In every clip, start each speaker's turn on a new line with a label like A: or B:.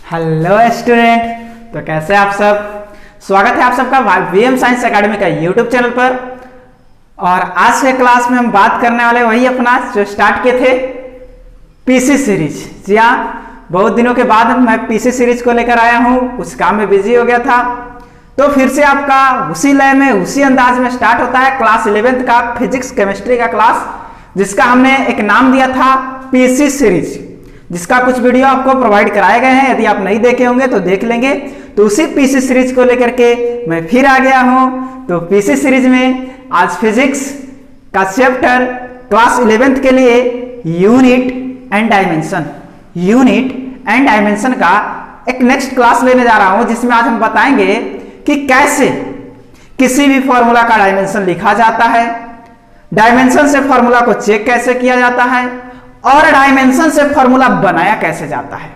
A: Hello student, तो कैसे आप सब। स्वागत है आप सबका वीएम साइंस एकेडमी का यूट्यूब चैनल पर। और आज के क्लास में हम बात करने वाले वही अपना जो स्टार्ट किए थे पीसी सीरीज। जी हाँ, बहुत दिनों के बाद मैं पीसी सीरीज को लेकर आया हूँ, कुछ काम में बिजी हो गया था, तो फिर से आपका उसी लय में उसी अंदाज में स्टार्ट होता है क्लास 11th का फिजिक्स केमिस्ट्री का क्लास, जिसका हमने एक नाम दिया था पीसी सीरीज, जिसका कुछ वीडियो आपको प्रोवाइड कराए गए हैं। यदि आप नहीं देखे होंगे तो देख लेंगे। तो उसी पीसी सीरीज को लेकर के मैं फिर आ गया हूं। तो पीसी सीरीज में आज फिजिक्स का चैप्टर क्लास 11th के लिए यूनिट एंड डायमेंशन का एक नेक्स्ट क्लास लेने जा रहा हूं, जिसमें आज हम बताएंगे कि कैसे किसी भी फॉर्मूला का डायमेंशन लिखा जाता है, डायमेंशन से फॉर्मूला को चेक कैसे किया जाता है और डायमेंशन से फॉर्मूला बनाया कैसे जाता है।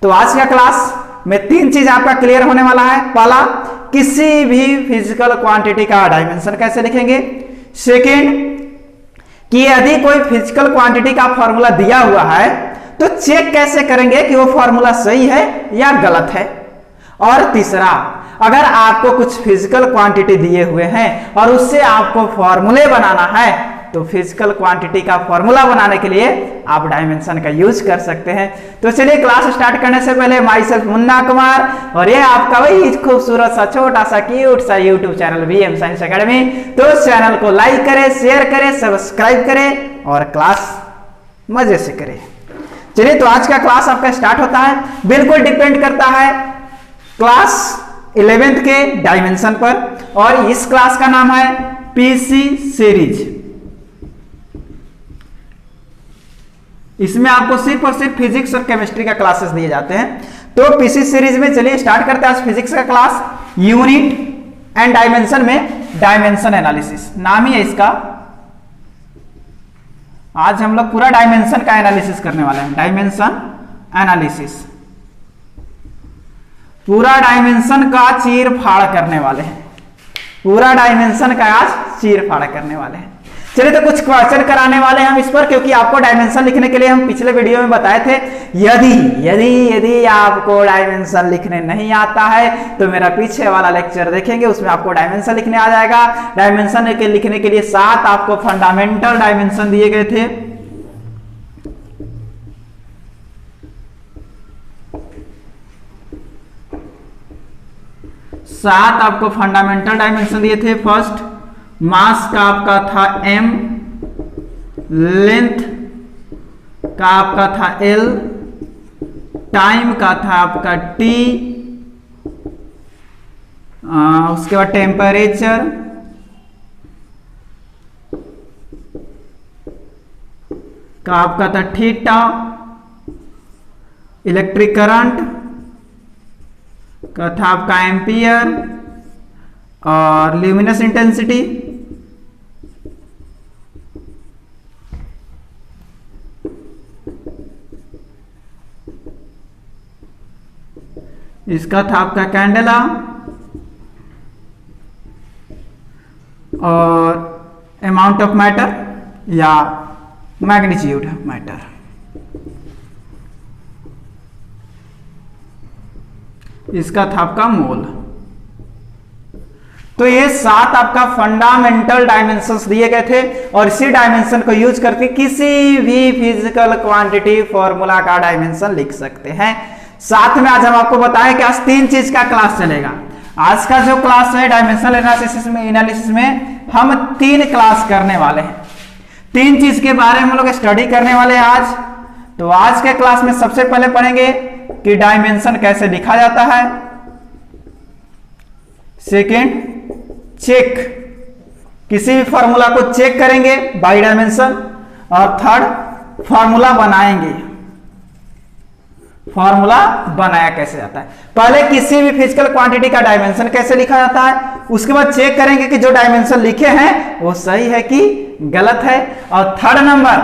A: तो आज का क्लास में तीन चीज आपका क्लियर होने वाला है। पहला, किसी भी फिजिकल क्वांटिटी का डायमेंशन कैसे लिखेंगे। सेकंड, कि यदि कोई फिजिकल क्वांटिटी का फॉर्मूला दिया हुआ है तो चेक कैसे करेंगे कि वो फॉर्मूला सही है या गलत है। और तीसरा, अगर आपको कुछ फिजिकल क्वांटिटी दिए हुए हैं और उससे आपको फॉर्मूले बनाना है तो फिजिकल क्वांटिटी का फॉर्मूला बनाने के लिए आप डायमेंशन का यूज कर सकते हैं। तो चलिए क्लास स्टार्ट करने से पहले माई सेल्फ मुन्ना कुमार और ये आपका वही खूबसूरत सा छोटा सा क्यूट सा YouTube channel VM science academy. तो चैनल को लाइक करें, शेयर करें, सब्सक्राइब करें और क्लास मजे से करें। चलिए, तो आज का क्लास आपका स्टार्ट होता है, बिल्कुल डिपेंड करता है क्लास 11th के डायमेंशन पर, और इस क्लास का नाम है पीसी सीरीज। इसमें आपको सिर्फ और सिर्फ फिजिक्स और केमिस्ट्री का क्लासेस दिए जाते हैं। तो पीसी सीरीज में चलिए स्टार्ट करते हैं आज फिजिक्स का क्लास, यूनिट एंड डायमेंशन में डायमेंशन एनालिसिस नाम ही है इसका। आज हम लोग पूरा डायमेंशन का एनालिसिस करने वाले हैं। डायमेंशन एनालिसिस, पूरा डायमेंशन का चीर फाड़ करने वाले हैं। पूरा डायमेंशन का आज चीर फाड़ करने वाले हैं। चलिए, तो कुछ क्वेश्चन कराने वाले हैं हम इस पर, क्योंकि आपको डायमेंशन लिखने के लिए हम पिछले वीडियो में बताए थे यदि आपको डायमेंशन लिखने नहीं आता है तो मेरा पीछे वाला लेक्चर देखेंगे, उसमें आपको डायमेंशन लिखने आ जाएगा। डायमेंशन लिखने के लिए 7 आपको फंडामेंटल डायमेंशन दिए गए थे। सात आपको फंडामेंटल डायमेंशन दिए थे। फर्स्ट, मास का आपका था m, लेंथ का आपका था l, टाइम का था आपका t, उसके बाद टेम्परेचर, का आपका था थीटा, इलेक्ट्रिक करंट का था आपका एम्पियर, और ल्यूमिनस इंटेंसिटी, इसका था आपका कैंडेला, और अमाउंट ऑफ मैटर या मैग्नीट्यूड ऑफ मैटर। इसका था आपका मोल। तो ये 7 आपका फंडामेंटल डायमेंशंस दिए गए थे, और इसी डायमेंशन को यूज करके किसी भी फिजिकल क्वांटिटी फॉर्मूला का डायमेंशन लिख सकते हैं। साथ में आज हम आपको बताएं कि आज 3 चीज का क्लास चलेगा। आज का जो क्लास है डायमेंशनल एनालिसिस में हम 3 क्लास करने वाले हैं। 3 चीज के बारे में हम लोग स्टडी करने वाले हैं आज। तो आज के क्लास में सबसे पहले पढ़ेंगे कि डायमेंशन कैसे लिखा जाता है। सेकेंड, चेक, किसी भी फॉर्मूला को चेक करेंगे बाय डायमेंशन। और थर्ड, फॉर्मूला बनाएंगे, फॉर्मूला बनाया कैसे जाता है। पहले किसी भी फिजिकल क्वांटिटी का डायमेंशन कैसे लिखा जाता है, उसके बाद चेक करेंगे कि जो डायमेंशन लिखे हैं वो सही है कि गलत है। और थर्ड नंबर,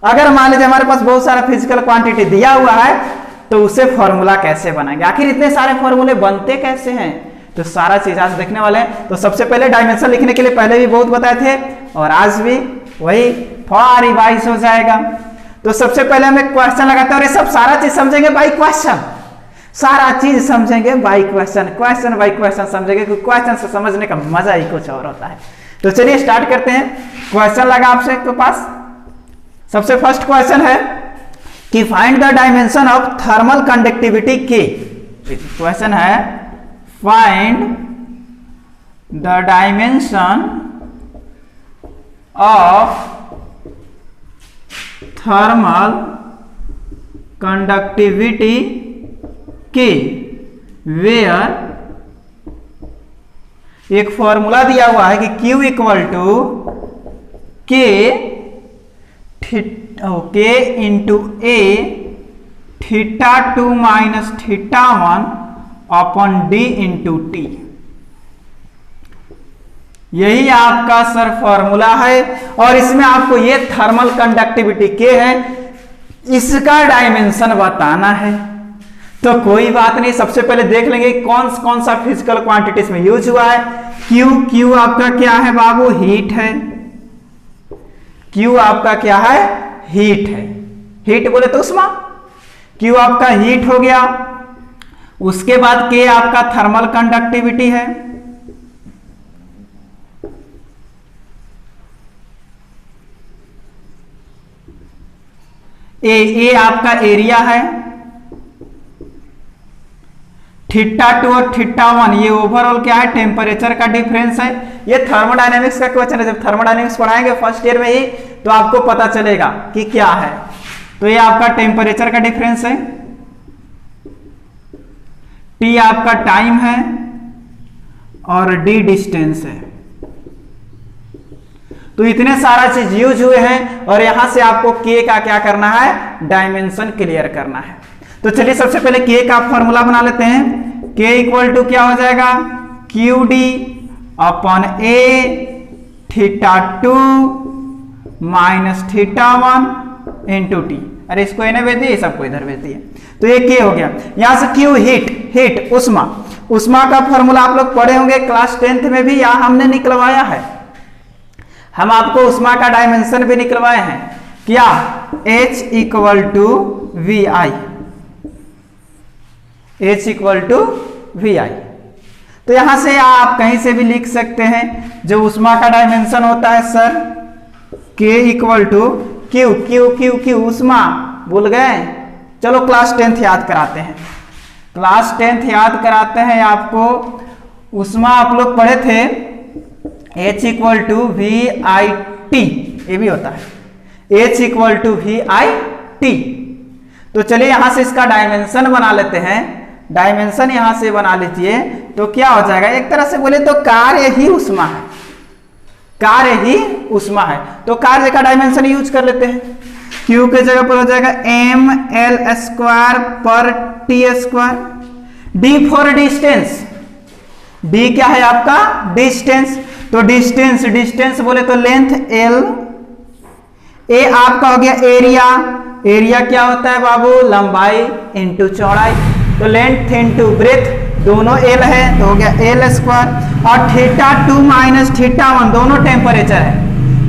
A: अगर मान लीजिए हमारे पास बहुत सारा फिजिकल क्वांटिटी दिया हुआ है तो उसे फॉर्मूला कैसे बनाएंगे, आखिर इतने सारे फॉर्मूले बनते कैसे हैं, तो सारा चीज आज देखने वाले हैं। तो सबसे पहले डायमेंशन लिखने के लिए पहले भी बहुत बताए थे और आज भी वही थोड़ा रिवाइज हो जाएगा। तो सबसे पहले हम एक क्वेश्चन लगाते हैं और ये सब सारा चीज समझेंगे बाई क्वेश्चन, सारा चीज समझेंगे by question, question by question समझेंगे, क्योंकि क्वेश्चन से समझने का मजा ही कुछ और होता है। तो चलिए स्टार्ट करते हैं। क्वेश्चन लगा आपसे के पास, सबसे फर्स्ट क्वेश्चन है कि find the dimension of thermal conductivity K. Question है find the dimension of thermal conductivity K, where एक फॉर्मूला दिया हुआ है कि Q equal to K into A theta 2 minus theta 1 upon D into T. यही आपका सर फॉर्मूला है और इसमें आपको ये थर्मल कंडक्टिविटी के है, इसका डायमेंशन बताना है। तो कोई बात नहीं, सबसे पहले देख लेंगे कौन सा फिजिकल क्वांटिटीज में यूज हुआ है। क्यू आपका क्या है बाबू, हीट है। क्यू आपका क्या है, हीट है। हीट बोले तो उष्मा, क्यू आपका हीट हो गया। उसके बाद के आपका थर्मल कंडक्टिविटी है। ए आपका एरिया है। थीटा 2 और थीटा 1 ये ओवरऑल क्या है, टेम्परेचर का डिफरेंस है। ये थर्मोडायनेमिक्स का क्वेश्चन है, जब थर्मोडायनेमिक्स पढ़ाएंगे फर्स्ट ईयर में ही तो आपको पता चलेगा कि क्या है। तो ये आपका टेम्परेचर का डिफरेंस है। टी आपका टाइम है और डी डिस्टेंस है। तो इतने सारा चीज यूज हुए हैं और यहां से आपको के का क्या करना है, डायमेंशन क्लियर करना है। तो चलिए सबसे पहले के का फॉर्मूला बना लेते हैं। के इक्वल टू क्या हो जाएगा, Q D upon A theta 2 minus theta 1 into T. अरे इसको इन्हें भेज दिए, सबको इधर भेज दिए। तो ये के हो गया। यहां से क्यू हीट उष्मा, उष्मा का फॉर्मूला आप लोग पढ़े होंगे क्लास 10th में भी, यहां हमने निकलवाया है। हम आपको उष्मा का डायमेंशन भी निकलवाए हैं। क्या, H equal to V I, H equal to V I. तो यहां से आप कहीं से भी लिख सकते हैं। जो उष्मा का डायमेंशन होता है sir, K equal to Q, Q Q Q उष्मा, भूल गए? चलो क्लास 10th याद कराते हैं। क्लास 10th याद कराते हैं आपको। उष्मा आप लोग पढ़े थे H equal to V I T, ये भी होता है H equal to V I T. तो चलिए यहां से इसका डायमेंशन बना लेते हैं। डायमेंशन यहां से बना लीजिए तो क्या हो जाएगा, एक तरह से बोले तो कार्य ही उष्मा है, कार्य ही उष्मा है। तो कार्य का डायमेंशन यूज कर लेते हैं। Q के जगह पर हो जाएगा एम एल स्क्वायर पर T square. D for distance, D क्या है आपका, डिस्टेंस। तो डिस्टेंस बोले तो लेंथ एल। ए आपका हो गया एरिया, एरिया क्या होता है बाबू, लंबाई इंटू चौड़ाई। तो लेंथ इंटू ब्रेथ दोनों एल है तो हो गया एल स्क्वायर। और थीटा 2 माइनस थीटा 1 दोनों टेम्परेचर है।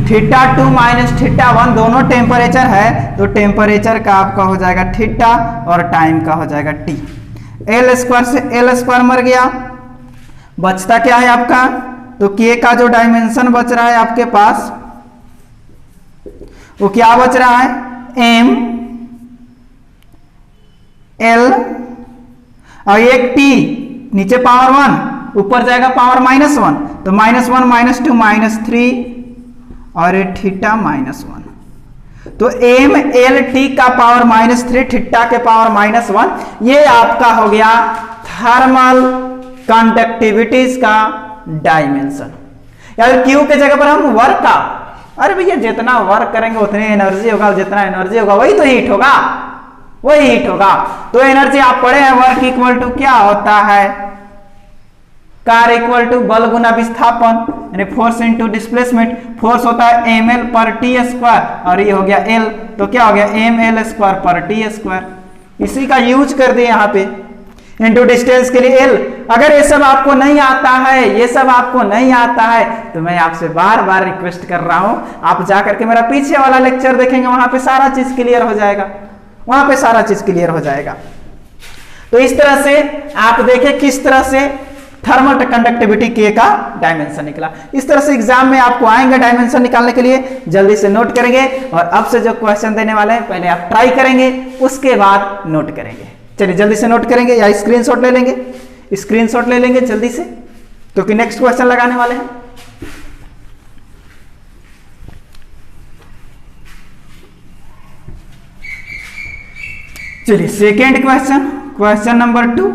A: थीटा 2 माइनस थीटा 1 दोनों टेम्परेचर है, तो टेम्परेचर का आपका हो जाएगा थीटा और टाइम का हो जाएगा टी। एल स्क्वायर से एल स्क्वायर मर गया, बचता क्या है आपका, तो के का जो डायमेंशन बच रहा है आपके पास वो क्या बच रहा है, एम एल और एक टी, नीचे पावर 1 ऊपर जाएगा पावर -1, तो -1 -2 -3 और ये थीटा -1। तो एम एल टी का पावर -3 थीटा के पावर -1, ये आपका हो गया थर्मल कंडक्टिविटीज का डायमेंशन। यार क्यू के जगह पर हम वर्क का, अरे भैया जितना वर्क करेंगे उतनी एनर्जी होगा, जितना एनर्जी होगा वही तो हीट होगा, वही हीट होगा। तो एनर्जी आप पढ़े हैं, वर्क इक्वल टू क्या होता है, कार्य इक्वल टू बल गुना विस्थापन, यानी फोर्स इनटू डिस्प्लेसमेंट। फोर्स होता है ml पर टी स्क्वायर और ये हो गया L, तो क्या हो गया ml स्क्वायर पर टी स्क्वायर। इसी का यूज कर दिए यहाँ पे। इंटू डिस्टेंस के लिए एल। अगर ये सब आपको नहीं आता है, ये सब आपको नहीं आता है, तो मैं आपसे बार बार रिक्वेस्ट कर रहा हूं, आप जाकर के मेरा पीछे वाला लेक्चर देखेंगे, वहां पे सारा चीज क्लियर हो जाएगा, वहां पे सारा चीज क्लियर हो जाएगा। तो इस तरह से आप देखें किस तरह से थर्मल कंडक्टिविटी के का डायमेंशन निकला। इस तरह से एग्जाम में आपको आएंगे डायमेंशन निकालने के लिए, जल्दी से नोट करेंगे। और अब से जो क्वेश्चन देने वाले हैं पहले आप ट्राई करेंगे, उसके बाद नोट करेंगे। चलिए जल्दी से नोट करेंगे या स्क्रीनशॉट ले लेंगे, स्क्रीनशॉट ले लेंगे जल्दी से, क्योंकि नेक्स्ट क्वेश्चन लगाने वाले हैं। चलिए सेकेंड क्वेश्चन, क्वेश्चन नंबर 2,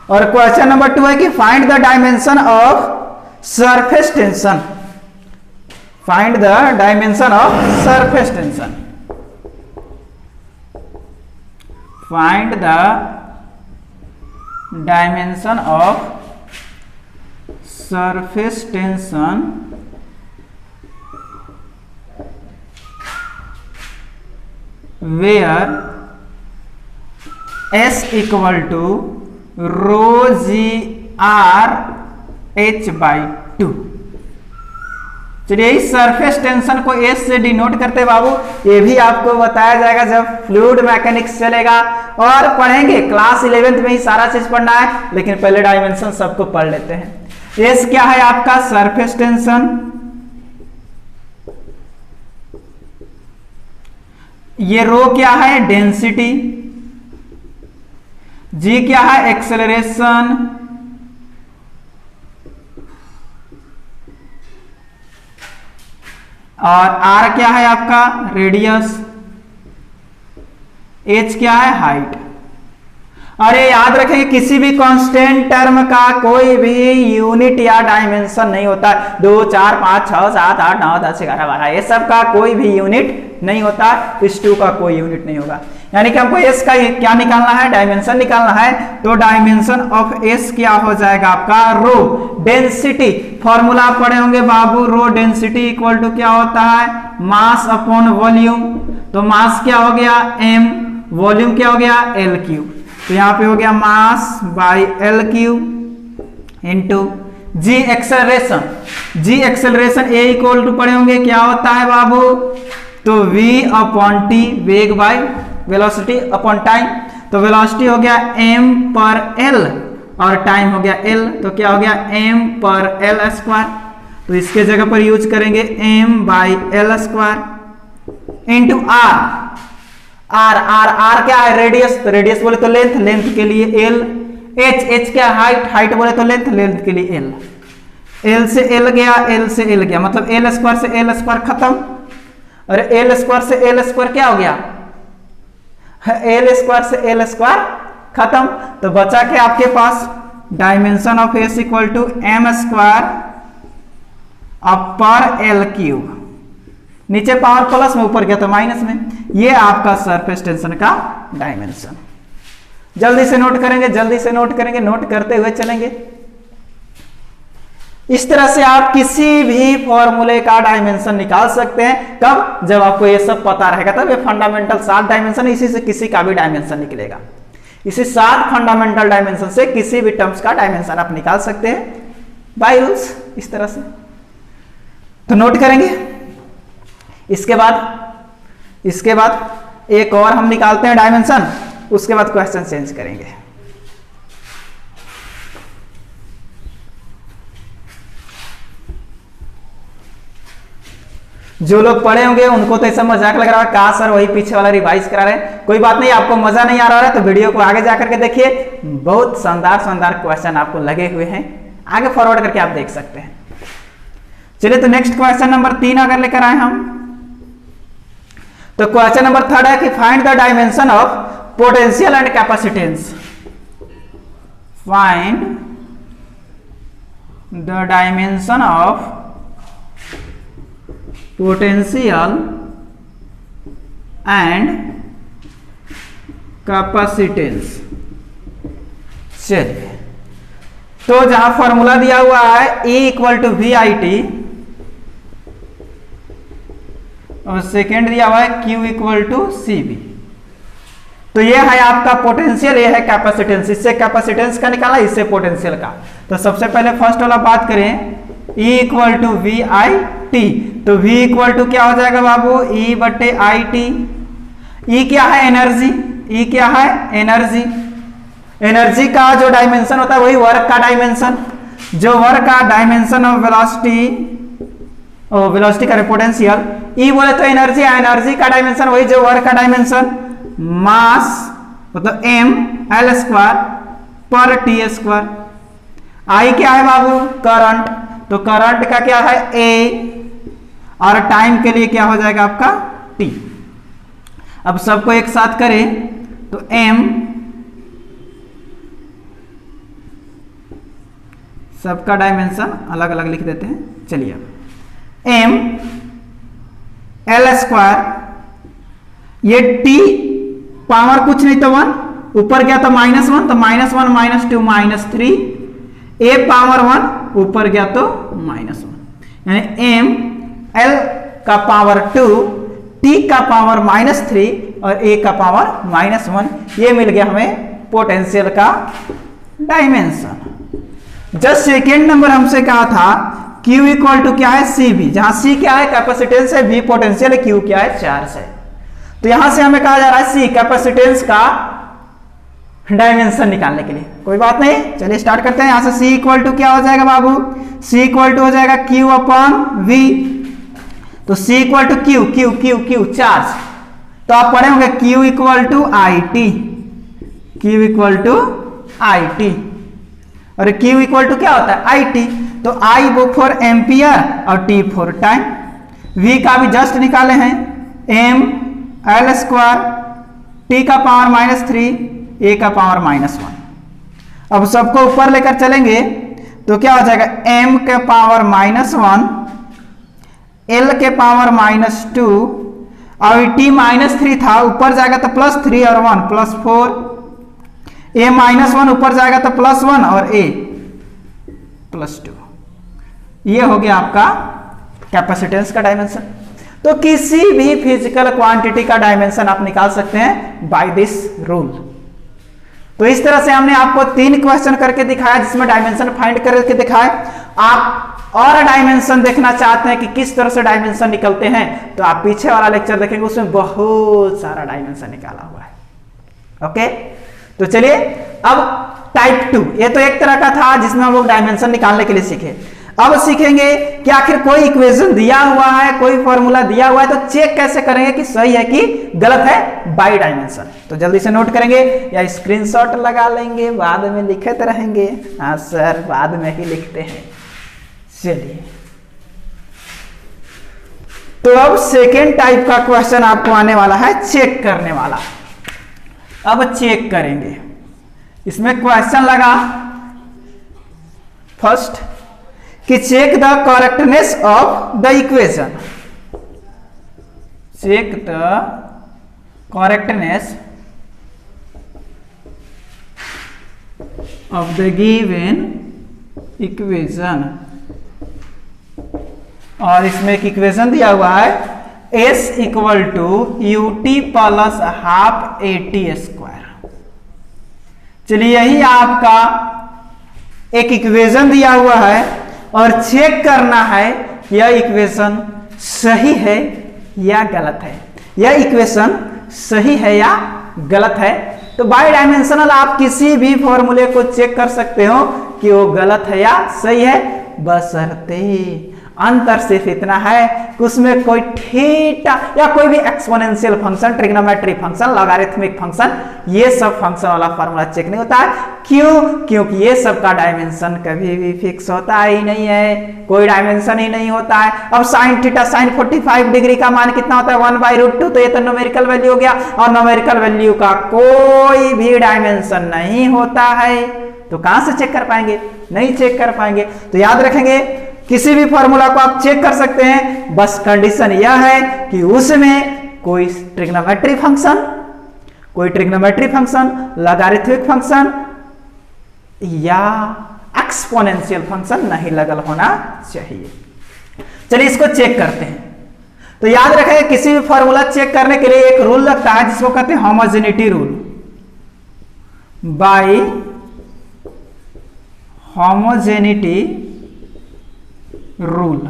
A: और क्वेश्चन नंबर 2 है कि find the dimension of surface tension. Find the dimension of surface tension. Find the dimension of surface tension where S equal to rho g r h by 2। चलिए इस surface tension को S से denote करते बाबू, ये भी आपको बताया जाएगा जब फ्लूइड मैकेनिक्स चलेगा और पढ़ेंगे। क्लास 11th में ही सारा चीज पढ़ना है, लेकिन पहले डायमेंशन सबको पढ़ लेते हैं। एस क्या है आपका सरफेस टेंशन, ये रो क्या है डेंसिटी, जी क्या है एक्सेलरेशन, और आर क्या है आपका रेडियस, एच क्या है हाइट। अरे याद रखेंगे किसी भी कांस्टेंट टर्म का कोई भी यूनिट या डायमेंशन नहीं होता। 2 4 5 6 7 8 9 10 11 12 ये सब का कोई भी यूनिट नहीं होता, इस 2 का कोई यूनिट नहीं होगा। यानी कि हमको एस का क्या निकालना है, डायमेंशन निकालना है। तो डायमेंशन ऑफ एस क्या हो जाएगा आपका रो डेंसिटी। फॉर्मूला पढ़े होंगे बाबू, रो डेंसिटी इक्वल टू क्या होता है मास अपॉन वॉल्यूम। तो मास क्या हो गया m, वॉल्यूम क्या हो गया एल क्यूब। तो यहां पे हो गया mass by L cube into g acceleration. G acceleration A equal to पढ़े होंगे क्या होता है बाबू, तो v अपॉन टी, वेग बाई वेलोसिटी अपॉन टाइम। तो वेलोसिटी हो गया m पर l और टाइम हो गया l, तो क्या हो गया m पर l स्क्वायर। तो इसके जगह पर यूज करेंगे m by L square into R. R क्या है रेडियस, तो रेडियस बोले तो लेंथ, लेंथ के लिए l। एच क्या हाइट, हाइट बोले तो लेंथ, लेंथ के लिए l। l से l गया, l से l गया, मतलब l स्क्वायर से l स्क्वायर खत्म। और l स्क्वायर से l स्क्वायर क्या हो गया, l स्क्वायर से l स्क्वायर खत्म। तो बचा के आपके पास dimension of S equal to m square upon L cube, नीचे पावर प्लस में, ऊपर गया तो माइनस में। ये आपका सरफेस टेंशन का डायमेंशन। जल्दी से नोट करेंगे, जल्दी से नोट करेंगे, नोट करते हुए चलेंगे। इस तरह से आप किसी भी फॉर्मूले का डायमेंशन निकाल सकते हैं। कब, जब आपको ये सब पता रहेगा, तब ये फंडामेंटल 7 डायमेंशन, इसी से किसी का भी डायमेंशन निकलेगा। इसी 7 फंडामेंटल डायमेंशन से किसी भी टर्म्स का डायमेंशन आप निकाल सकते हैं बाय रूल्स, इस तरह से। तो नोट करेंगे। इसके बाद एक और हम निकालते हैं डायमेंशन, उसके बाद क्वेश्चन चेंज करेंगे। जो लोग पढ़े होंगे उनको तो ऐसा मजाक लग रहा है, कहा सर वही पीछे वाला रिवाइज करा रहे हैं। कोई बात नहीं, आपको मजा नहीं आ रहा है तो वीडियो को आगे जाकर के देखिए, बहुत शानदार शानदार क्वेश्चन आपको लगे हुए हैं, आगे फॉरवर्ड करके आप देख सकते हैं। चलिए तो नेक्स्ट क्वेश्चन नंबर 3 अगर लेकर आए हम, तो क्वेश्चन नंबर 3 है कि find the dimension of potential and capacitance. Find the dimension of potential and capacitance. चलिए तो जहां फॉर्मूला दिया हुआ है E equal to V I T, और सेकेंड दिया हुआ है Q equal to C B. तो ये है आपका पोटेंशियल, ये है कैपेसिटेंस। इससे कैपेसिटेंस का निकाला, इससे पोटेंशियल का। तो सबसे पहले फर्स्ट वाला बात करें, E equal to V I T. तो V इक्वल टू क्या हो जाएगा बाबू, E बटे आई टी। E क्या है, एनर्जी। E क्या है, एनर्जी। एनर्जी का जो डायमेंशन होता है वही वर्क का डायमेंशन। जो वर्क का डायमेंशन ऑफ वेलोसिटी, वेलोसिटी का पोटेंशियल, E बोले तो एनर्जी, एनर्जी का डायमेंशन वही जो वर्क का डायमेंशन, मास मतलब m l स्क्वायर पर टी स्क्वायर। I क्या है बाबू, करंट। तो करंट का क्या है, A, और टाइम के लिए क्या हो जाएगा आपका T। अब सबको एक साथ करें तो m, सबका डायमेंशन अलग अलग लिख देते हैं। चलिए अब m l स्क्वायर, ये t पावर कुछ नहीं तो 1, ऊपर गया तो -1, तो -1 -2 -3, a पावर 1 ऊपर गया तो -1, यानी m l का पावर 2, t का पावर -3 और a का पावर -1, ये मिल गया हमें पोटेंशियल का डायमेंशन। जस्ट सेकेंड नंबर हमसे कहा था Q इक्वल टू क्या है, CV, जहां C क्या है, कैपेसिटेंस है, V पोटेंशियल है, Q क्या है, चार्ज है। तो यहां से हमें कहा जा रहा है C कैपेसिटेंस का डायमेंशन निकालने के लिए। कोई बात नहीं, चलिए स्टार्ट करते हैं। यहां से C इक्वल टू क्या हो जाएगा बाबू, C इक्वल टू हो जाएगा Q अपॉन V। तो C equal to Q, Q Q Q charge. तो आप पढ़े होंगे Q equal to I T, Q equal to I T, और Q इक्वल टू क्या होता है, आई टी। तो I वो फॉर एम्पियर और T फॉर टाइम। V का भी जस्ट निकाले हैं, m l स्क्वायर, T का पावर -3, A का पावर -1। अब सबको ऊपर लेकर चलेंगे तो क्या हो जाएगा, m के पावर -1, l के पावर -2, और T -3 था, ऊपर जाएगा तो +3 और 1 +4, A -1 ऊपर जाएगा तो +1 और A +2। ये हो गया आपका कैपेसिटेंस का डायमेंशन। तो किसी भी फिजिकल क्वांटिटी का डायमेंशन आप निकाल सकते हैं बाय दिस रूल। तो इस तरह से हमने आपको 3 क्वेश्चन करके दिखाया जिसमें डायमेंशन फाइंड करके दिखाए। आप और डायमेंशन देखना चाहते हैं कि किस तरह से डायमेंशन निकलते हैं, तो आप पीछे वाला लेक्चर देखेंगे, उसमें बहुत सारा डायमेंशन निकाला हुआ है। ओके, तो चलिए अब टाइप 2, ये तो एक तरह का था जिसमें हम लोग डायमेंशन निकालने के लिए सीखे। अब सीखेंगे कि आखिर कोई इक्वेशन दिया हुआ है, कोई फॉर्मूला दिया हुआ है, तो चेक कैसे करेंगे कि सही है कि गलत है बाय डायमेंशन। तो जल्दी से नोट करेंगे या स्क्रीनशॉट लगा लेंगे, बाद में लिखते रहेंगे। हाँ सर, बाद में ही लिखते हैं। चलिए, तो अब सेकेंड टाइप का क्वेश्चन आपको आने वाला है चेक करने वाला। अब चेक करेंगे, इसमें क्वेश्चन लगा फर्स्ट कि check the correctness of the equation, check the correctness of the given equation. और इसमें एक इक्वेशन दिया हुआ है S equal to ut plus half AT square. चलिए, यही आपका एक इक्वेशन दिया हुआ है और चेक करना है यह इक्वेशन सही है या गलत है, यह इक्वेशन सही है या गलत है। तो बाय डायमेंशनल आप किसी भी फॉर्मूले को चेक कर सकते हो कि वो गलत है या सही है, बशर्ते अंतर सिर्फ इतना है कि उसमें कोई थीटा या कोई भी exponential function, trigonometry function, logarithmic function, ये सब फंक्शन वाला फार्मूला चेक नहीं होता है। क्यों? क्योंकि ये सब का डायमेंशन कभी भी फिक्स होता ही नहीं है, कोई डायमेंशन ही नहीं होता है। अब साइन थीटा साइन 45 डिग्री का मान कितना होता है, 1/√2। तो ये तो न्यूमेरिकल वैल्यू हो गया, और न्यूमेरिकल वैल्यू का कोई भी डायमेंशन नहीं होता है। तो कहां से चेक कर पाएंगे? नहीं चेक कर पाएंगे। तो याद रखेंगे, किसी भी फॉर्मूला को आप चेक कर सकते हैं, बस कंडीशन यह है कि उसमें कोई ट्रिग्नोमेट्री फंक्शन, लॉगरिथमिक फंक्शन या एक्सपोनेंशियल फंक्शन नहीं लगल होना चाहिए। चलिए इसको चेक करते हैं। तो याद रखें, किसी भी फॉर्मूला चेक करने के लिए एक रूल लगता है जिसको कहते हैं homogeneity rule. By homogeneity rule.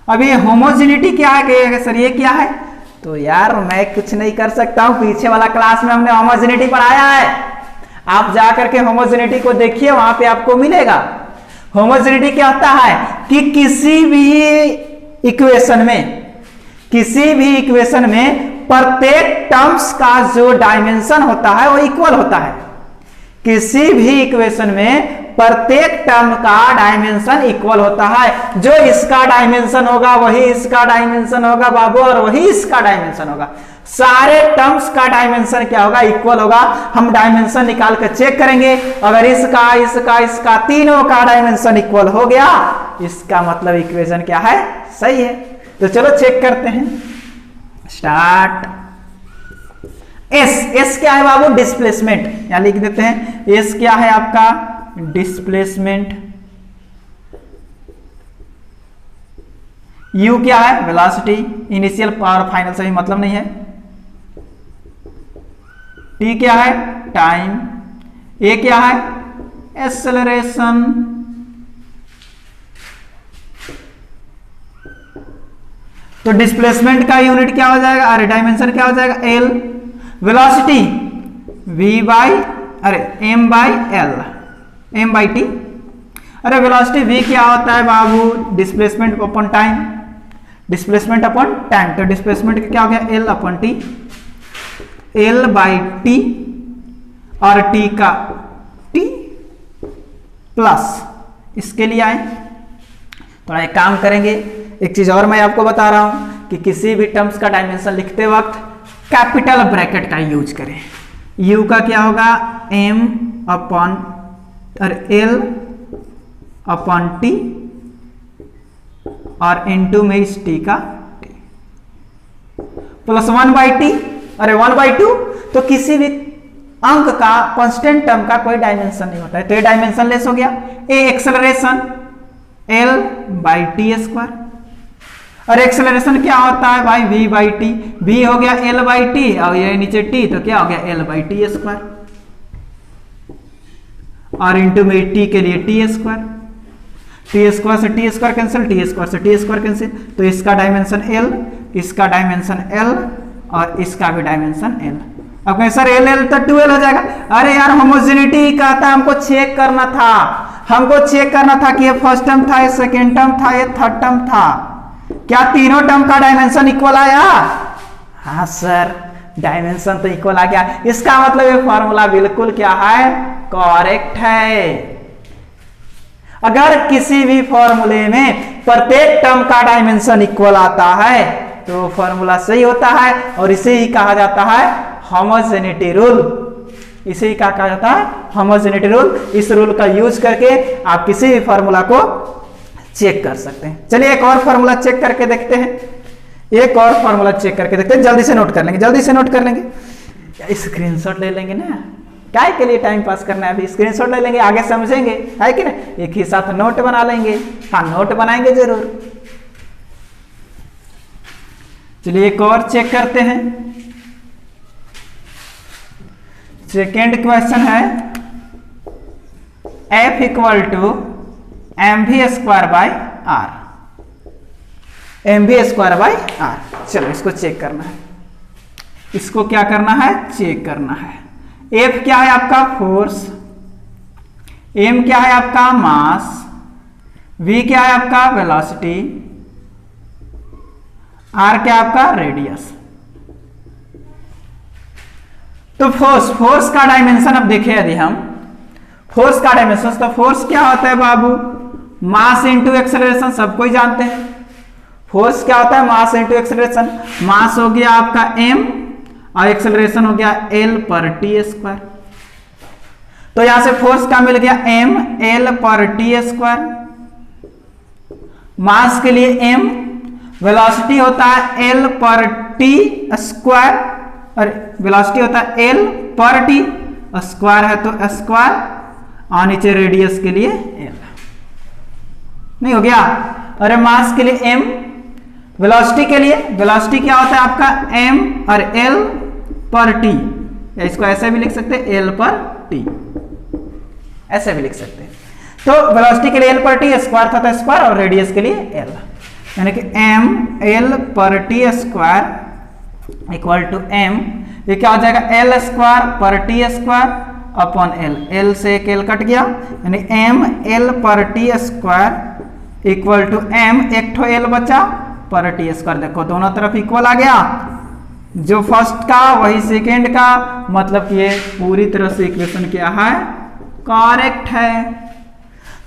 A: अब ये होमोजेनिटी क्या है, कहिएगा सर ये क्या है, तो यार मैं कुछ नहीं कर सकता हूं, पीछे वाला क्लास में हमने होमोजेनिटी पढ़ाया है, आप जाकर के होमोजेनिटी को देखिए, वहां पे आपको मिलेगा। होमोजेनिटी क्या होता है कि किसी भी इक्वेशन में प्रत्येक टर्म्स का जो डायमेंशन होता है वो इक्वल होता है। किसी भी इक्वेशन में प्रत्येक टर्म का डायमेंशन इक्वल होता है, जो इसका डायमेंशन होगा वही इसका डायमेंशन होगा बाबू, और वही इसका डायमेंशन होगा। सारे टर्म्स का डायमेंशन क्या होगा, इक्वल होगा। हम डायमेंशन निकाल कर चेक करेंगे, अगर इसका तीनों का डायमेंशन इक्वल हो गया, इसका मतलब इक्वेशन क्या है, सही है। तो चलो चेक करते हैं, स्टार्ट। एस क्या है बाबू, डिस्प्लेसमेंट, यहां लिख देते हैं एस क्या है आपका, डिस्प्लेसमेंट। यू क्या है, वेलोसिटी, इनिशियल और फाइनल से भी मतलब नहीं है। टी क्या है, टाइम। ए क्या है, एक्सेलरेशन। तो डिस्प्लेसमेंट का यूनिट क्या हो जाएगा, अरे डायमेंशन क्या हो जाएगा, L. Velocity v by m by L, m by T. अरे वेलोसिटी v क्या होता है बाबू, displacement upon time, displacement upon time. तो डिस्प्लेसमेंट क्या हो गया, l upon T, l by T, और t का t प्लस, इसके लिए आए। थोड़ा एक काम करेंगे, एक चीज और मैं आपको बता रहा हूं कि किसी भी टर्म्स का डायमेंशन लिखते वक्त कैपिटल ब्रैकेट का यूज करें। u का क्या होगा, m upon l upon t, और इनटू में इस t का t, प्लस 1 बाई टी, अरे 1 बाई 2। तो किसी भी अंक का, कांस्टेंट टर्म का कोई डायमेंशन नहीं होता है, तो ये डायमेंशन लेस हो गया। A acceleration l by T square, और एक्सेलरेशन क्या होता है भाई, v बाई टी, v हो गया l बाई टी, और ये नीचे t, तो क्या हो गया l बाई टी स्क्वायर, और इंटू में t के लिए टी स्क्वायर, टी स्क्वायर से T square cancel, T square से टी स्क्वायर कैंसिल। तो इसका डायमेंशन l, इसका डायमेंशन l, और इसका भी डायमेंशन l। अब कहें सर l तो 2l हो जाएगा। अरे यार होमोजेनिटी कहता है, हमको चेक करना था कि ये फर्स्ट टर्म था, ये सेकेंड टर्म था, ये थर्ड टर्म था, क्या तीनों टर्म का डायमेंशन इक्वल आया? हाँ सर, डायमेंशन तो इक्वल आ गया। इसका मतलब ये फॉर्मूला बिल्कुल क्या है, करेक्ट है। अगर किसी भी फॉर्मूले में प्रत्येक टर्म का डायमेंशन इक्वल आता है तो फॉर्मूला सही होता है, और इसे ही कहा जाता है होमोजेनिटी रूल। इसे ही कहा जाता है होमोजेनिटी रूल। इस रूल का यूज करके आप किसी भी फॉर्मूला को चेक कर सकते हैं। चलिए एक और फॉर्मूला चेक करके देखते हैं, जल्दी से नोट कर लेंगे, स्क्रीनशॉट ले लेंगे ना, काय के लिए टाइम पास करना है, अभी स्क्रीनशॉट ले लेंगे, आगे समझेंगे, है कि ना। एक ही साथ नोट बना लेंगे, हाँ नोट बनाएंगे जरूर। चलिए एक और चेक करते हैं। सेकेंड क्वेश्चन है F equal to mv square by R, mv square by R. चलो इसको चेक करना है, इसको क्या करना है, चेक करना है। F क्या है आपका फोर्स, m क्या है आपका मास, v क्या है आपका वेलोसिटी, r क्या है आपका रेडियस। तो फोर्स का डायमेंशन अब देखें, यदि हम फोर्स का डायमेंशन, तो फोर्स क्या होता है बाबू, मास इंटू एक्सेलरेशन, सबको ही जानते हैं। फोर्स क्या होता है, मास इंटू एक्सेलरेशन। मास हो गया आपका m और एक्सेलरेशन हो गया l पर टी स्क्वायर। तो यहां से फोर्स का मिल गया m l पर टी स्क्वायर। मास के लिए m, वेलोसिटी होता है l पर टी स्क्वायर, और वेलोसिटी होता है l पर टी, स्क्वायर है तो स्क्वायर, और नीचे रेडियस के लिए l। नहीं हो गया। अरे मास के लिए m, वेलोसिटी के लिए, वेलोसिटी क्या होता है आपका m और l पर t, या इसको ऐसे भी लिख सकते हैं l पर टी, ऐसे भी लिख सकते हैं। तो वेलोसिटी के लिए एल पर टी स्क्वायर था तो स्क्वायर, और रेडियस के लिए एल, यानी कि एम एल पर T square equal to M, ये क्या हो जाएगा एल स्क्वायर पर T square upon L, L से एक एल कट गया, यानी एम एल पर T square equal to M, एक ठो एल बचा पर टी स्क्वायर, देखो दोनों तरफ इक्वल आ गया, जो फर्स्ट का वही सेकेंड का, मतलब कि ये पूरी तरह से इक्वेशन क्या है, करेक्ट है।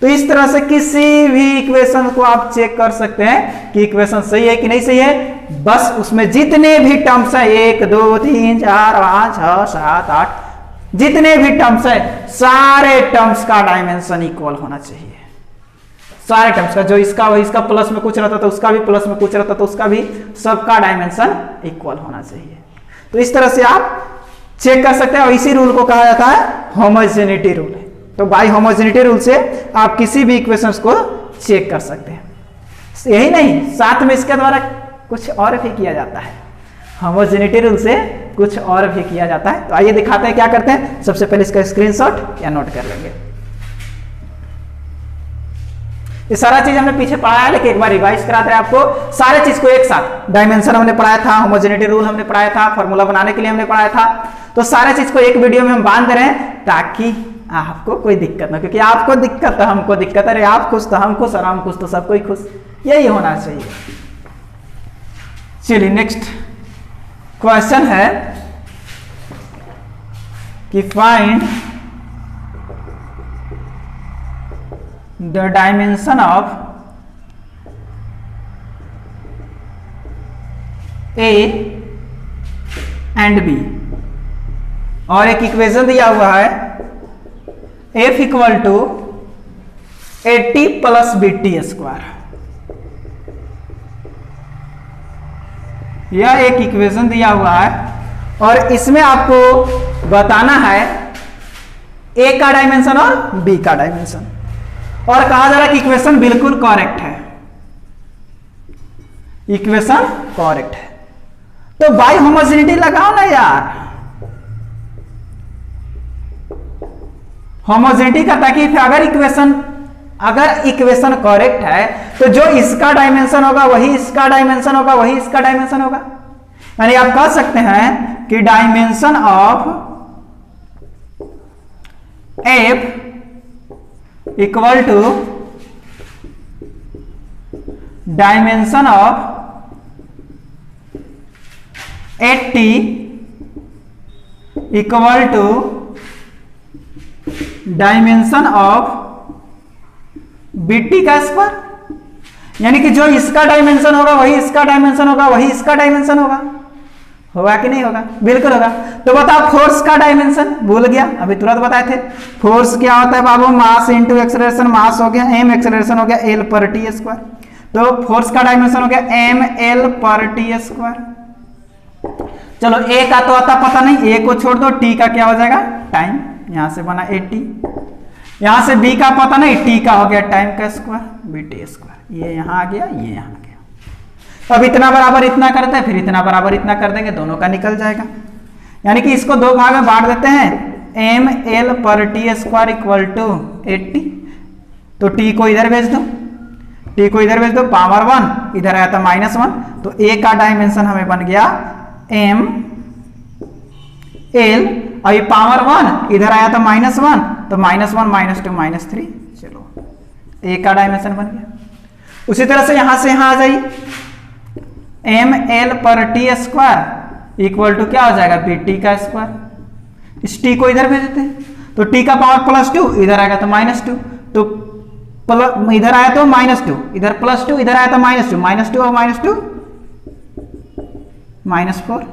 A: तो इस तरह से किसी भी इक्वेशन को आप चेक कर सकते हैं कि इक्वेशन सही है कि नहीं सही है, बस उसमें जितने भी टर्म्स है 1 2 3 4 5 6 7 8 जितने भी टर्म्स है सारे टर्म्स का डायमेंशन इक्वल होना चाहिए, सारे टर्म्स का, जो इसका वही इसका प्लस में कुछ रहता तो उसका भी प्लस में कुछ रहता तो उसका भी, सबका डायमेंशन इक्वल होना चाहिए। तो इस तरह से आप चेक कर सकते हैं, और इसी रूल को कहा जाता है होमोजेनिटी रूल। तो बाय होमोजेनिटी रूल से आप किसी भी इक्वेशंस को चेक कर सकते हैं। यही नहीं, साथ में इसके द्वारा कुछ और भी किया जाता है, होमोजेनिटी रूल से कुछ और भी किया जाता है। तो आइए दिखाते हैं क्या करते हैं। सबसे पहले इसका स्क्रीनशॉट या नोट कर लेंगे। ये सारा चीज हमने पीछे पढ़ाया है, लेकिन एक बार रिवाइज कराते हैं आपको सारे चीज को एक साथ। डायमेंशन हमने पढ़ाया था, होमोजेनिटी रूल हमने पढ़ाया था, फॉर्मूला बनाने के लिए हमने पढ़ाया था। तो सारे चीज को एक वीडियो में हम बांध रहे हैं ताकि आपको कोई दिक्कत ना, क्योंकि आपको दिक्कत तो हमको दिक्कत, अरे आप खुश तो हम खुश और हम खुश तो सब कोई खुश, यही होना चाहिए। चलिए नेक्स्ट क्वेश्चन है कि find the dimension of A and B, और एक इक्वेशन दिया हुआ है F equal to 80 plus BT square. यह एक इक्वेशन दिया हुआ है और इसमें आपको बताना है A का डायमेंशन और B का डायमेंशन, और कहा जा रहा है कि इक्वेशन बिल्कुल करेक्ट है, इक्वेशन करेक्ट है। तो बाय होमोजेनिटी लगाओ ना यार, होमोजेनिटी का, ताकि अगर इक्वेशन करेक्ट है तो जो इसका डायमेंशन होगा वही इसका डायमेंशन होगा, वही इसका डायमेंशन होगा। यानी आप कह सकते हैं कि dimension of F equal to dimension of 80 equal to dimension of BT का स्क्वायर। यानी कि जो इसका डायमेंशन होगा वही इसका डायमेंशन होगा, वही इसका डायमेंशन होगा कि नहीं होगा? बिल्कुल होगा। तो बताओ फोर्स का डायमेंशन, भूल गया अभी तुरंत बताए थे। फोर्स क्या होता है बाबू? मास इंटू एक्सेलरेशन, मास हो गया m, एक्सेलरेशन हो गया l पर t स्क्वायर। तो फोर्स का डायमेंशन हो गया m l पर t स्क्वायर। चलो a का तो आता पता नहीं, a को छोड़ दो, t का क्या हो जाएगा? टाइम, यहां से बना 80। यहां से b का पता नहीं, t का हो गया टाइम का स्क्वायर, bt स्क्वायर। ये यहां आ गया, ये यहां आ गया। अब इतना बराबर इतना करते हैं, फिर इतना बराबर इतना कर देंगे, दोनों का निकल जाएगा। यानी कि इसको दो भाग में बांट देते हैं, m l पर t स्क्वायर इक्वल टू 80। तो t को इधर भेज दो, t को इधर भेज दो, पावर 1 इधर आया था -1। तो a का डायमेंशन हमें बन गया m l, और ये पावर 1 इधर आया था -1, तो -1 -2 -3। चलो a का डायमेंशन बन गया। उसी तरह से यहां यहाँ आ जाइए, m l पर t स्क्वायर इक्वल टू क्या हो जाएगा? bt का स्क्वायर। इस t को इधर भेज देते हैं, तो t का पावर +2 इधर आएगा तो -2, तो इधर आया तो -2, इधर +2, इधर आया तो -2, -2 और -2 -4।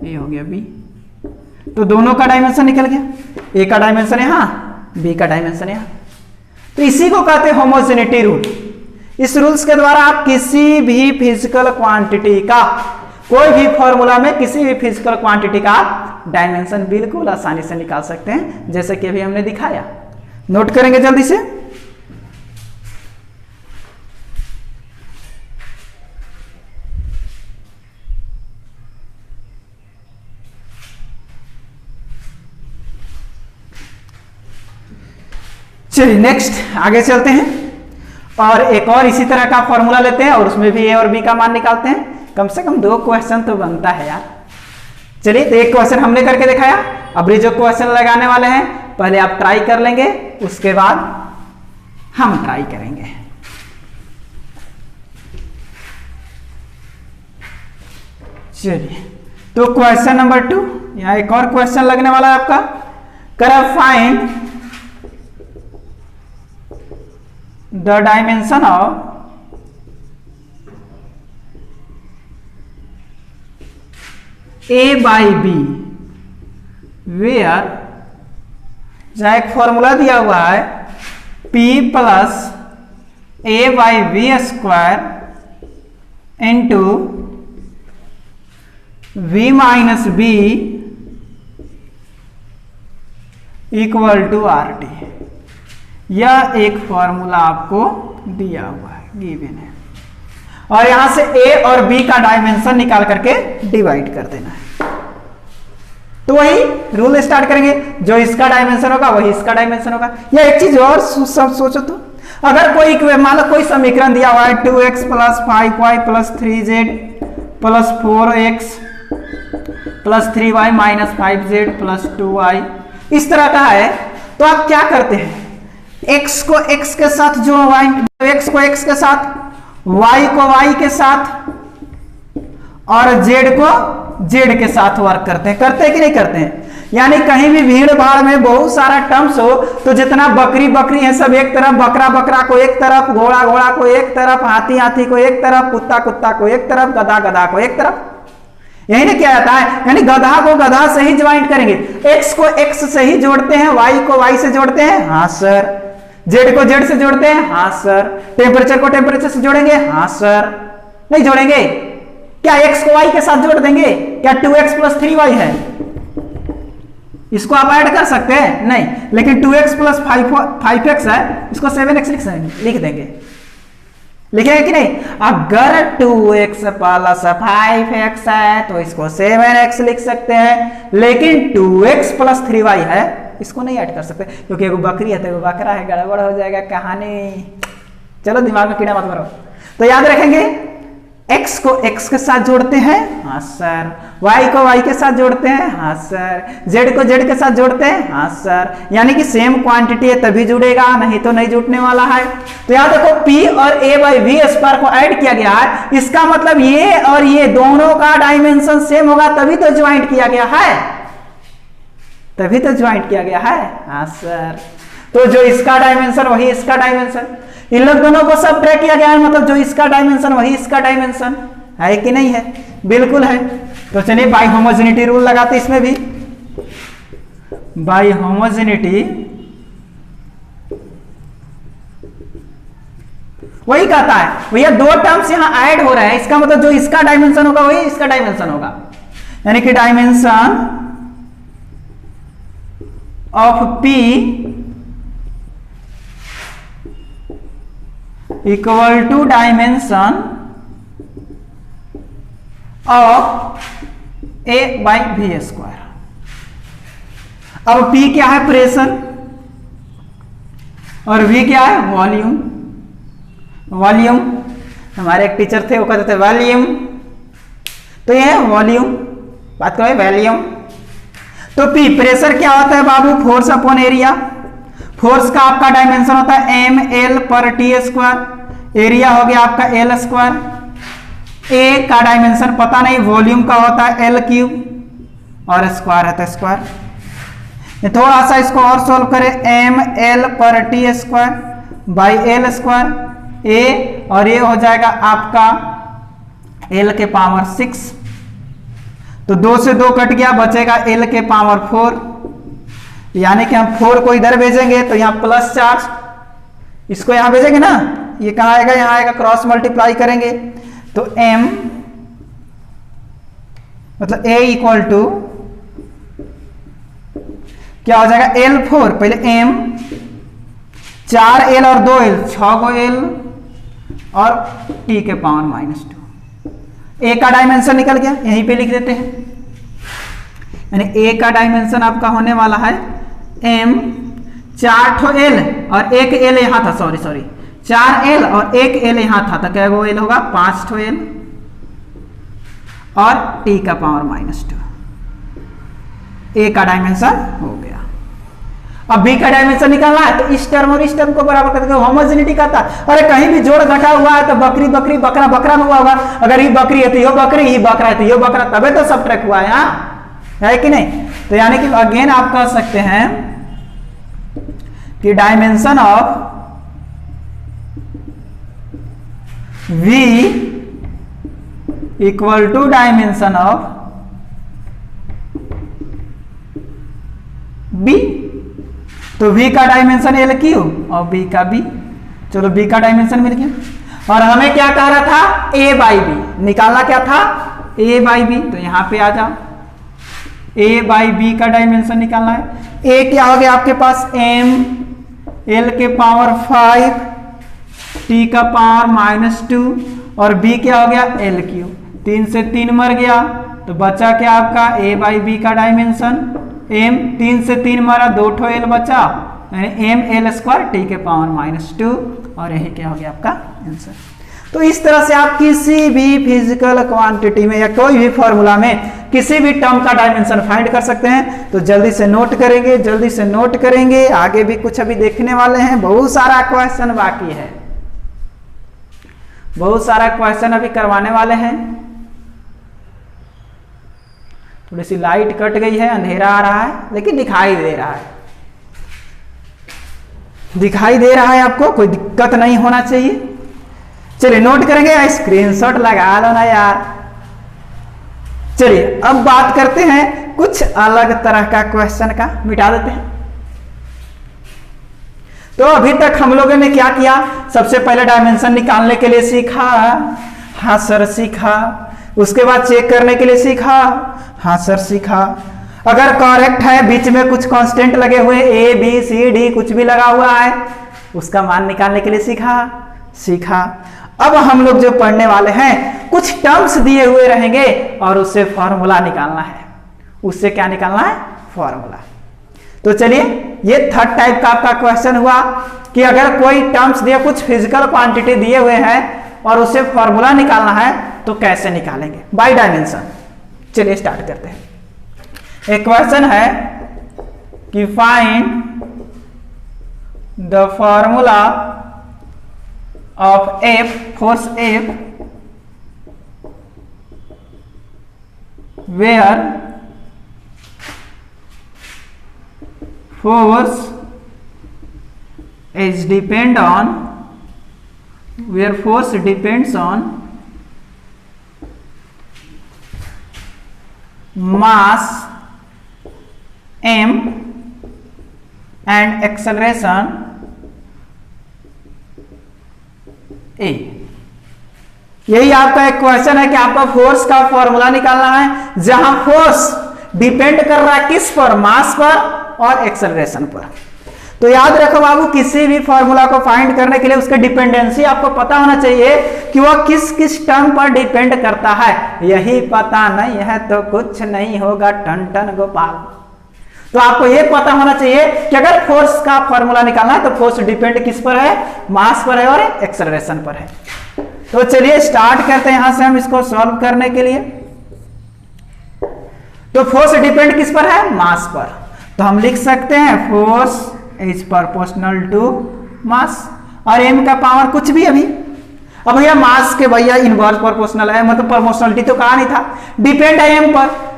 A: ये हो गया b। तो दोनों का डायमेंशन निकल गया, a का डायमेंशन यहां, b का डायमेंशन यहां। तो इसी को कहते हैं होमोजेनिटी रूल। इस रूल्स के द्वारा आप किसी भी फिजिकल क्वांटिटी का, कोई भी फॉर्मूला में किसी भी फिजिकल क्वांटिटी का आप डायमेंशन बिल्कुल आसानी से निकाल सकते हैं, जैसे कि अभी हमने दिखाया। नोट करेंगे जल्दी से। चलिए नेक्स्ट आगे चलते हैं और एक और इसी तरह का फॉर्मूला लेते हैं और उसमें भी ए और बी का मान निकालते हैं। कम से कम 2 क्वेश्चन तो बनता है यार। चलिए तो एक क्वेश्चन हमने करके दिखाया, अब ये जो क्वेश्चन लगाने वाले हैं पहले आप ट्राई कर लेंगे, उसके बाद हम ट्राई करेंगे। चलिए तो क्वेश्चन नंबर 2, यहां एक और क्वेश्चन लगने वाला है आपका। कर find the dimension of A by B where, जहां एक फॉर्मूला दिया हुआ है P plus A by B square into V minus B equal to RT। यह एक फॉर्मूला आपको दिया हुआ है, गिवन है, और यहां से A और B का डायमेंशन निकाल करके डिवाइड कर देना है। तो वही रूल स्टार्ट करेंगे, जो इसका डायमेंशन होगा वही इसका डायमेंशन होगा। या एक चीज और सब सोचो तो, अगर कोई मान लो कोई समीकरण दिया हुआ है 2x plus 5y plus 3z plus 4x plus 3y minus 5z plus 2y, इस तरह का है, तो आप क्या करते हैं, x को x के साथ जो x को x के साथ, y को y के साथ और z को z के साथ वर्क करते हैं कि नहीं करते हैं। यानी कहीं भी भीड़ भाड़ में बहुत सारा टर्म्स हो तो जितना बकरी बकरी है सब एक तरफ, बकरा बकरा को एक तरफ, घोड़ा घोड़ा को एक तरफ, हाथी हाथी को एक तरफ, कुत्ता कुत्ता को एक तरफ, गधा गधा को एक तरफ, यही ना किया जाता है। यानी गधा को गधा से ही ज्वाइंट करेंगे, x को x से ही जोड़ते हैं, y को y से जोड़ते हैं, हाँ सर, z को z से जोड़ते हैं, हाँ सर, टेम्परेचर को टेम्परेचर से जोड़ेंगे, हाँ सर, नहीं जोड़ेंगे क्या, x को y के साथ जोड़ देंगे क्या, 2x प्लस 3y है, इसको आप ऐड कर सकते हैं नहीं, लेकिन 2x प्लस 5x है, इसको 7x लिख देंगे, लिखेंगे कि नहीं। अगर 2x प्लस 5x है तो इसको 7x लिख सकते हैं, लेकिन 2x प्लस 3y है इसको नहीं ऐड कर सकते, क्योंकि एगो बकरी है तो एगो बकरा है, गड़बड़ हो जाएगा कहानी। चलो दिमाग में कीड़ा मत मारो। तो याद रखेंगे x को x के साथ जोड़ते हैं, हाँ सर, y को y के साथ जोड़ते हैं, हाँ सर, z को z के साथ जोड़ते हैं, हाँ सर, यानी कि सेम क्वांटिटी है तभी जुड़ेगा, नहीं तो नहीं जुड़ने वाला है। तो याद रखो p और a बाई वी स्क्वायर को ऐड किया गया है, इसका मतलब ये और ये दोनों का डायमेंशन सेम होगा तभी तो ज्वाइंट किया गया है, तभी तो ज्वाइंट किया गया है, हाँ सर। तो जो इसका डायमेंशन वही इसका डायमेंशन, इन लोग दोनों को सब ट्रैक किया गया है, मतलब जो इसका डायमेंशन वही इसका डायमेंशन है कि नहीं है, बिल्कुल है। तो चलिए बाय होमोजेनिटी रूल लगाते, इसमें भी बाय होमोजेनिटी वही कहता है भैया दो टर्म्स यहां ऐड हो रहे हैं, इसका मतलब जो इसका डायमेंशन होगा वही इसका डायमेंशन होगा, यानी कि dimension of P equal to dimension of A by V square. अब P क्या है, प्रेशर, और V क्या है, वॉल्यूम। वॉल्यूम हमारे एक टीचर थे वो कहते थे वॉल्यूम, तो ये है वॉल्यूम, बात करें वॉल्यूम। तो P प्रेशर क्या होता है बाबू, फोर्स अपॉन एरिया। फोर्स का आपका डायमेंशन होता है एम एल पर टी स्क्वायर, एरिया हो गया आपका एल स्क्वायर। ए का डायमेंशन पता नहीं, वॉल्यूम का होता है एल क्यूब और स्क्वायर है तो स्क्वायर। थोड़ा सा इसको और सोल्व करें, एम एल पर T square by L square, A और ये हो जाएगा आपका एल के पावर 6, तो 2 से 2 कट गया, बचेगा एल के पावर 4, यानी कि हम 4 को इधर भेजेंगे तो यहाँ प्लस चार्ज, इसको यहां भेजेंगे ना, ये कहां आएगा, यहां आएगा, क्रॉस मल्टीप्लाई करेंगे तो m मतलब a इक्वल टू क्या हो जाएगा, L4, पहले m 4l और 2l 6 गो l और t के पावर -2। a का डायमेंशन निकल गया, यहीं पे लिख देते हैं, यानी a का डायमेंशन आपका होने वाला है m 4 ठो एल और एक एल यहाँ था, सॉरी 4 एल और एक एल यहाँ था, तो क्या वो एल होगा 5 ठो एल और टी का पावर -2, ए का डायमेंशन हो गया। अब बी का डायमेंशन निकालना है तो इस टर्म और इस टर्म को बराबर करके होमोजेनिटी का था। अरे कहीं भी जोड़ घटा हुआ है तो बकरी बकरी बकरा बकरा में हुआ होगा, अगर ये बकरी है तो ये बकरी, ये बकरा है तो ये बकरा, तबे तो सबट्रैक्ट हुआ है, हाँ है कि नहीं। तो यानी कि अगेन आप कह सकते हैं कि dimension of V equal to dimension of B। तो V का डायमेंशन L क्यू और B का B, चलो B का डायमेंशन मिल गया। और हमें क्या कह रहा था, A बाई बी निकालना, क्या था A बाई बी, तो यहां पे आ जाओ, A बाई बी का डायमेंशन निकालना है। A क्या हो गया आपके पास M, L के पावर 5, T का पावर -2 और B क्या हो गया L क्यू, 3 से 3 मर गया, तो बचा क्या आपका A बाई बी का डायमेंशन, M 3 से 3 मारा, 2 ठो L बचा, यानी ML² T के पावर -2 और यही क्या हो गया आपका आंसर। तो इस तरह से आप किसी भी फिजिकल क्वांटिटी में या कोई भी फॉर्मूला में किसी भी टर्म का डायमेंशन फाइंड कर सकते हैं। तो जल्दी से नोट करेंगे, जल्दी से नोट करेंगे, आगे भी कुछ अभी देखने वाले हैं, बहुत सारा क्वेश्चन बाकी है, बहुत सारा क्वेश्चन अभी करवाने वाले हैं। थोड़ी सी लाइट कट गई है, अंधेरा आ रहा है, लेकिन दिखाई दे रहा है, दिखाई दे रहा है आपको, कोई दिक्कत नहीं होना चाहिए। चलिए नोट करेंगे या स्क्रीनशॉट लगा लो ना यार। चलिए अब बात करते हैं कुछ अलग तरह का क्वेश्चन का, मिटा देते हैं। तो अभी तक हम लोगों ने क्या किया, सबसे पहले डायमेंशन निकालने के लिए सीखा, हाँ सर सीखा, उसके बाद चेक करने के लिए सीखा, हाँ सर सीखा, अगर करेक्ट है, बीच में कुछ कांस्टेंट लगे हुए A B C D कुछ भी लगा हुआ है, उसका मान निकालने के लिए सीखा। अब हम लोग जो पढ़ने वाले हैं, कुछ टर्म्स दिए हुए रहेंगे और उससे फॉर्मूला निकालना है, उससे क्या निकालना है, फॉर्मूला। तो चलिए ये थर्ड टाइप का आपका क्वेश्चन हुआ कि अगर कोई टर्म्स दिए, कुछ फिजिकल क्वांटिटी दिए हुए हैं और उससे फॉर्मूला निकालना है तो कैसे निकालेंगे, बाय डायमेंशन। चलिए स्टार्ट करते हैं। एक क्वेश्चन है कि find the formula of F, force F, where force is depend on, where force depends on mass m and acceleration a। यही आपका एक क्वेश्चन है कि आपका फोर्स का फॉर्मूला निकालना है, जहां फोर्स डिपेंड कर रहा है किस पर, मास पर और एक्सेलरेशन पर। तो याद रखो बाबू, किसी भी फॉर्मूला को फाइंड करने के लिए उसके डिपेंडेंसी आपको पता होना चाहिए कि वह किस किस टर्म पर डिपेंड करता है। यही पता नहीं है तो कुछ नहीं होगा, टन टन गोपाल। तो आपको यह पता होना चाहिए कि अगर फोर्स का फॉर्मूला निकालना है तो फोर्स डिपेंड किस पर है, मास पर है और एक्सेलरेशन पर है। तो चलिए स्टार्ट करते हैं यहां से हम इसको सॉल्व करने के लिए। तो फोर्स डिपेंड किस पर है, मास पर। तो हम लिख सकते हैं force is proportional to mass, और m का पावर कुछ भी अभी। अब भैया मास के भैया इनवर्स प्रोपोर्शनल है, मतलब प्रोपोर्शनलिटी तो कहा नहीं था, डिपेंड है m पर।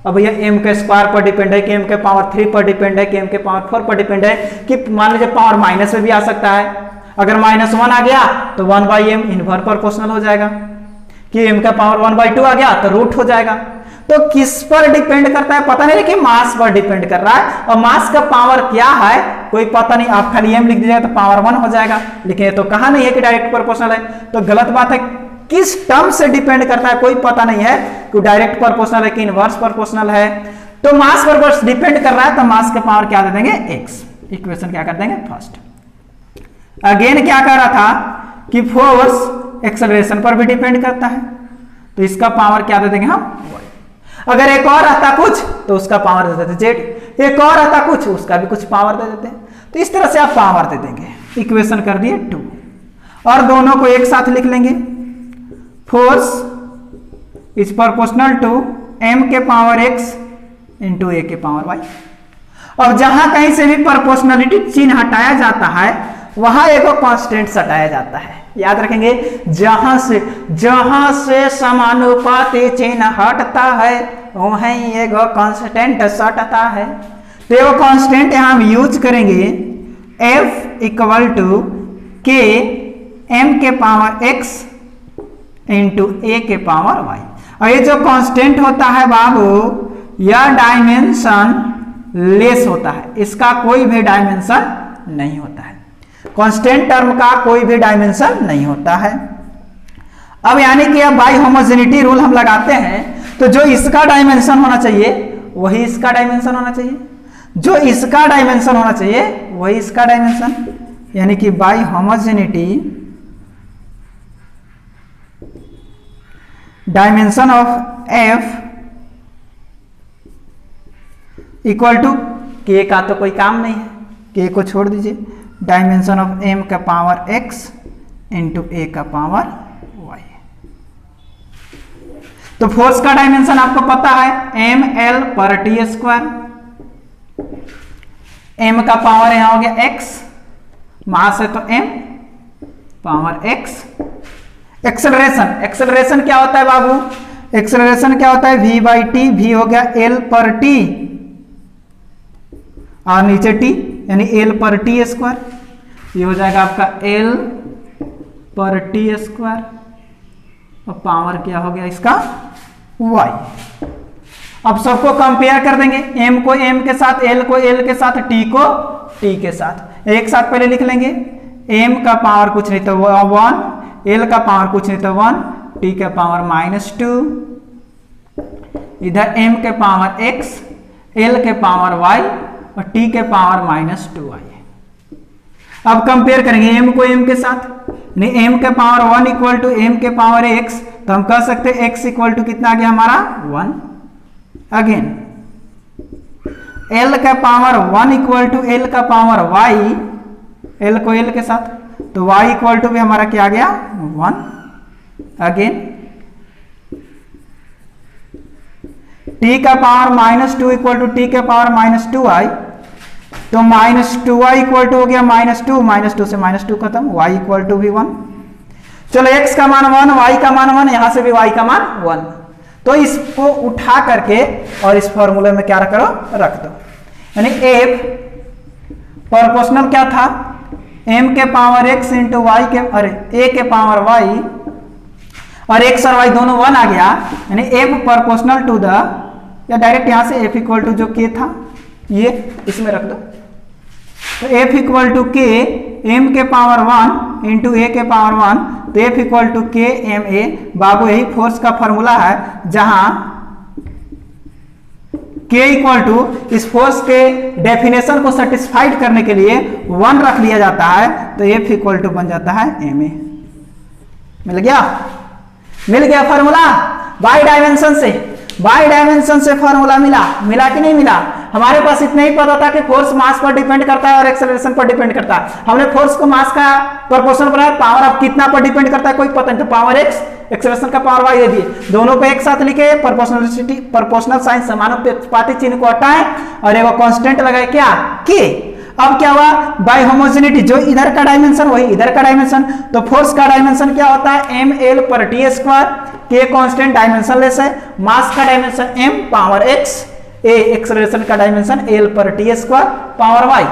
A: अब भैया m के स्क्वायर पर डिपेंड है, कि m के पावर 3 पर डिपेंड है, कि m के पावर 4 पर डिपेंड है, कि मान लीजिए पावर माइनस में भी आ सकता है। अगर -1 आ गया तो 1/m इनवर्स प्रोपोर्शनल हो जाएगा, कि m का पावर 1/2 आ गया तो रूट हो जाएगा। तो किस पर डिपेंड करता है पता नहीं, लेकिन मास पर डिपेंड कर रहा है। और मास का पावर क्या है कोई पता नहीं, आप खाली m लिख दीजिएगा तो पावर 1 हो जाएगा, लेकिन ये तो कहा नहीं है कि डायरेक्ट प्रोपोर्शनल है, तो गलत बात है। किस टर्म से डिपेंड करता है कोई पता नहीं है कि डायरेक्ट प्रोपोर्शनल है कि इनवर्स प्रोपोर्शनल है। तो मास पर डिपेंड कर रहा है, तो मास का पावर क्या दे देंगे, x। इक्वेशन क्या कर देंगे फर्स्ट। अगेन क्या कह रहा था कि फोर्स एक्सेलरेशन पर भी डिपेंड करता है, तो इसका पावर क्या दे देंगे हम, अगर एक और आता कुछ तो उसका पावर दे देते z, एक और आता कुछ उसका भी कुछ पावर दे देते हैं। तो इस तरह से आप पावर दे देंगे, इक्वेशन कर दिए 2, और दोनों को एक साथ लिख लेंगे। Force is proportional to m के पावर x इंटू a के पावर y। और जहां कहीं से भी प्रोपोर्शनलिटी चिन्ह हटाया जाता है वहां एक कांस्टेंट हटाया जाता है, याद रखेंगे। जहां से समानुपाती चिन्ह हटता है वहीं एक कांस्टेंट हटता है। तो वो कांस्टेंट यहां हम यूज करेंगे f equal to k m के पावर x इंटू a के पावर y। और ये जो कांस्टेंट होता है बाबू, यह डायमेंशन लेस होता है, इसका कोई भी डायमेंशन नहीं होता है। कांस्टेंट टर्म का कोई भी डायमेंशन नहीं होता है। अब यानी कि अब बाई होमोजेनिटी रूल हम लगाते हैं, तो जो इसका डायमेंशन होना चाहिए वही इसका डायमेंशन होना चाहिए, जो इसका डायमेंशन होना चाहिए वही इसका डायमेंशन, यानी कि by homogeneity dimension of f equal to k का तो कोई काम नहीं है, k को छोड़ दीजिए, डायमेंशन ऑफ m का पावर x इंटू a का पावर y। तो फोर्स का डायमेंशन आपको पता है ml पर t स्क्वायर, m का पावर यहां हो गया x, मास है तो m पावर x। एक्सेलरेशन क्या होता है बाबू, एक्सेलरेशन क्या होता है v बाई टी, v हो गया l पर t और नीचे t यानी l पर t स्क्वायर, ये हो जाएगा आपका l पर t स्क्वायर और पावर क्या हो गया इसका y। अब सबको कंपेयर कर देंगे, m को m के साथ, l को l के साथ, t को t के साथ। एक साथ पहले लिख लेंगे, m का पावर कुछ नहीं तो 1, l का पावर कुछ नहीं तो 1, t के पावर -2, इधर m के पावर x, l के पावर y और t के पावर -2y। अब कंपेयर करेंगे m को m के साथ, नहीं m के पावर 1 इक्वल टू m के पावर x, तो हम कह सकते हैं x इक्वल टू कितना आ गया हमारा 1। अगेन l का पावर 1 इक्वल टू l का पावर y, l को l के साथ, तो y इक्वल टू भी हमारा क्या आ गया 1। अगेन t का पावर -2 इक्वल टू t के पावर -2y, तो -2y इक्वल टू हो गया -2 से -2 खत्म, y इक्वल टू भी 1। चलो x का मान 1, y का मान 1, यहां से भी y का मान 1। तो इसको उठा करके और इस फॉर्मूले में क्या करो, रख दो, यानी f प्रोपोर्शनल क्या था m के पावर x इंटू वाई के, अरे a के पावर y, और x और y दोनों 1 आ गया, यानी f प्रोपोर्शनल टू द, या डायरेक्ट यहां से f इक्वल टू जो k था ये इसमें रख दो, तो f equal to k m के पावर 1 इंटू a के पावर 1, तो f equal to k m a। बाबू यही फोर्स का फॉर्मूला है, जहां k इक्वल टू इस फोर्स के डेफिनेशन को सेटिस्फाइड करने के लिए 1 रख लिया जाता है, तो f इक्वल टू बन जाता है ma। मिल गया फॉर्मूला बाई डायमेंशन से फॉर्मूला मिला कि नहीं मिला। हमारे पास इतना ही पता था कि फोर्स मास पर डिपेंड करता है और एक्सेलरेशन पर डिपेंड करता है। हमने फोर्स को मास का प्रोपोर्शनल बनाया, पावर अब कितना पर डिपेंड करता है कोई पता नहीं, तो पावर x, एक्सेलरेशन का पावर y दे दिए, दोनों को एक साथ लिखे, प्रोपोर्शनल साइन समानुपाती चिन्ह को हटाएं और एक कांस्टेंट लगाए क्या k। अब क्या हुआ, बाय होमोजेनिटी, जो इधर का डायमेंशन वही इधर का डायमेंशन, तो फोर्स का डायमेंशन क्या होता है ml पर t square, k constant dimension less है, मास का dimension m power x, a acceleration का डायमेंशन l पर t square power y,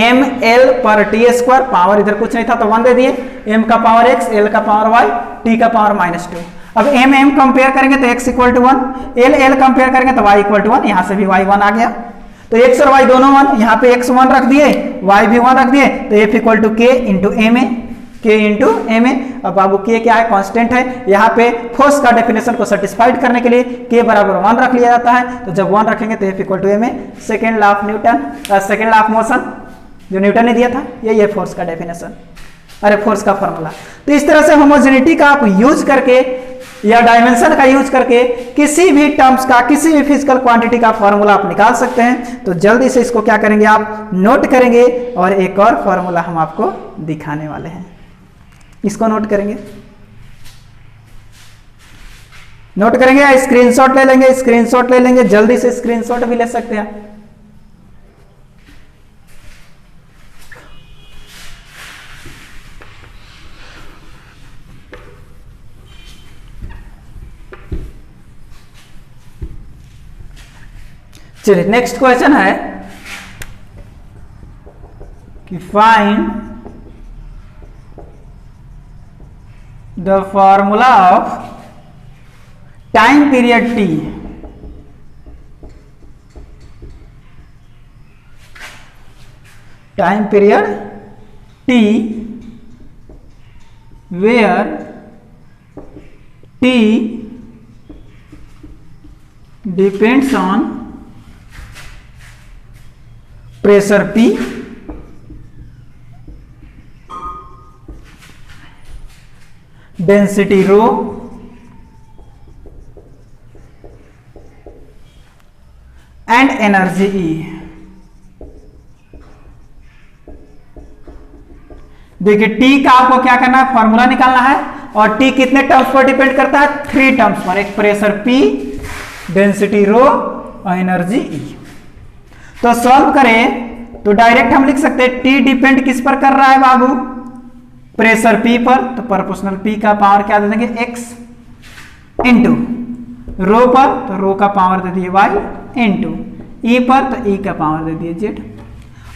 A: ml पर t स्क्वायर, पावर इधर कुछ नहीं था तो 1 दे दिए, m का पावर x, l का पावर y, t का पावर -2। अब m कंपेयर करेंगे तो x equal to 1, l compare करेंगे तो y इक्वल टू 1, यहां से भी y 1 आ गया, तो x और y दोनों 1, यहाँ पे x 1 रख दिए, y भी 1 रख दिए, तो f equal to k into M A. अब बाबू k क्या है, कांस्टेंट है, यहाँ पे फोर्स का डेफिनेशन को सेटिस्फाइड करने के लिए k बराबर 1 रख लिया जाता है, तो जब 1 रखेंगे तो f equal to M A. Second law of Newton, second law of motion जो न्यूटन ने दिया था, यही है फोर्स का डेफिनेशन, अरे फोर्स का फॉर्मूला। तो इस तरह से होमोजेनिटी का आप यूज करके या डायमेंशन का यूज करके किसी भी टर्म्स का, किसी भी फिजिकल क्वांटिटी का फॉर्मूला आप निकाल सकते हैं। तो जल्दी से इसको क्या करेंगे, आप नोट करेंगे और एक और फॉर्मूला हम आपको दिखाने वाले हैं। इसको नोट करेंगे, नोट करेंगे या स्क्रीनशॉट ले लेंगे, स्क्रीनशॉट ले लेंगे, जल्दी से स्क्रीनशॉट भी ले सकते हैं। चलिए नेक्स्ट क्वेश्चन है कि find the formula of time period T time period T where T depends on pressure P, density ρ and energy E। देखिए T का आपको क्या करना है, फॉर्मूला निकालना है। और T कितने टर्म्स पर डिपेंड करता है, 3 टर्म्स पर, एक प्रेशर P, डेंसिटी ρ और एनर्जी E। तो सॉल्व करें तो डायरेक्ट हम लिख सकते हैं T डिपेंड किस पर कर रहा है बाबू, प्रेशर P पर, तो प्रोपोर्शनल P का पावर क्या दे देंगे x इंटू रो पर, तो रो का पावर दे दिए y इंटू E पर, तो E का पावर दे दिए z।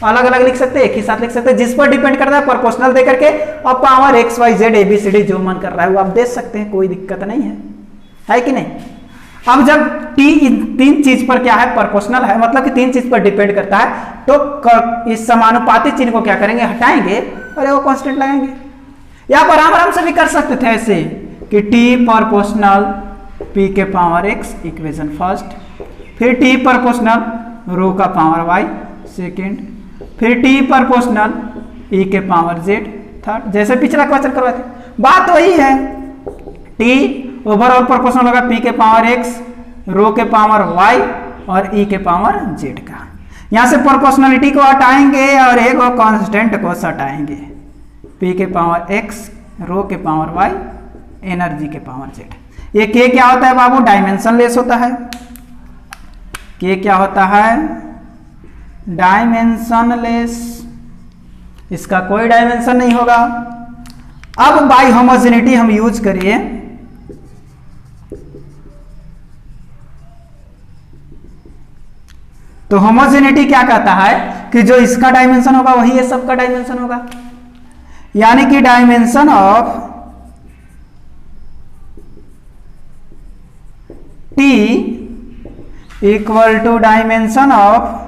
A: अलग अलग लिख सकते हैं, एक ही साथ लिख सकते हैं, जिस पर डिपेंड करता है प्रोपोर्शनल दे करके और power x y z a b c d जो मन कर रहा है वो आप दे सकते हैं, कोई दिक्कत नहीं है कि नहीं। अब जब T इन 3 चीज पर क्या है, प्रोपोर्शनल है, मतलब कि 3 चीज पर डिपेंड करता है, तो इस समानुपाती चिन्ह को क्या करेंगे, हटाएंगे और वो कांस्टेंट लगाएंगे। यहाँ पर आराम से भी कर सकते थे ऐसे कि T प्रोपोर्शनल P के पावर x इक्वेशन फर्स्ट, फिर T प्रोपोर्शनल रो का पावर y सेकेंड, फिर T प्रोपोर्शनल E के पावर z थर्ड, जैसे पिछला क्वेश्चन करवाए थे। बात वही है, T ओवरऑल प्रोपोर्शनल होगा P के पावर x, रो के पावर y और E के पावर z का। यहां से प्रोपोर्शनलिटी को हटाएंगे और एक और कांस्टेंट को हटाएंगे, P के पावर x, रो के पावर y, एनर्जी के पावर z। ये K क्या होता है बाबू, डायमेंशन लेस होता है। K क्या होता है, डायमेंशन लेस, इसका कोई डायमेंशन नहीं होगा। अब बाई होमोजेनिटी हम यूज करिए, तो होमोजेनिटी क्या कहता है कि जो इसका डायमेंशन होगा वही ये सबका डायमेंशन होगा, यानी कि dimension of T equal to dimension of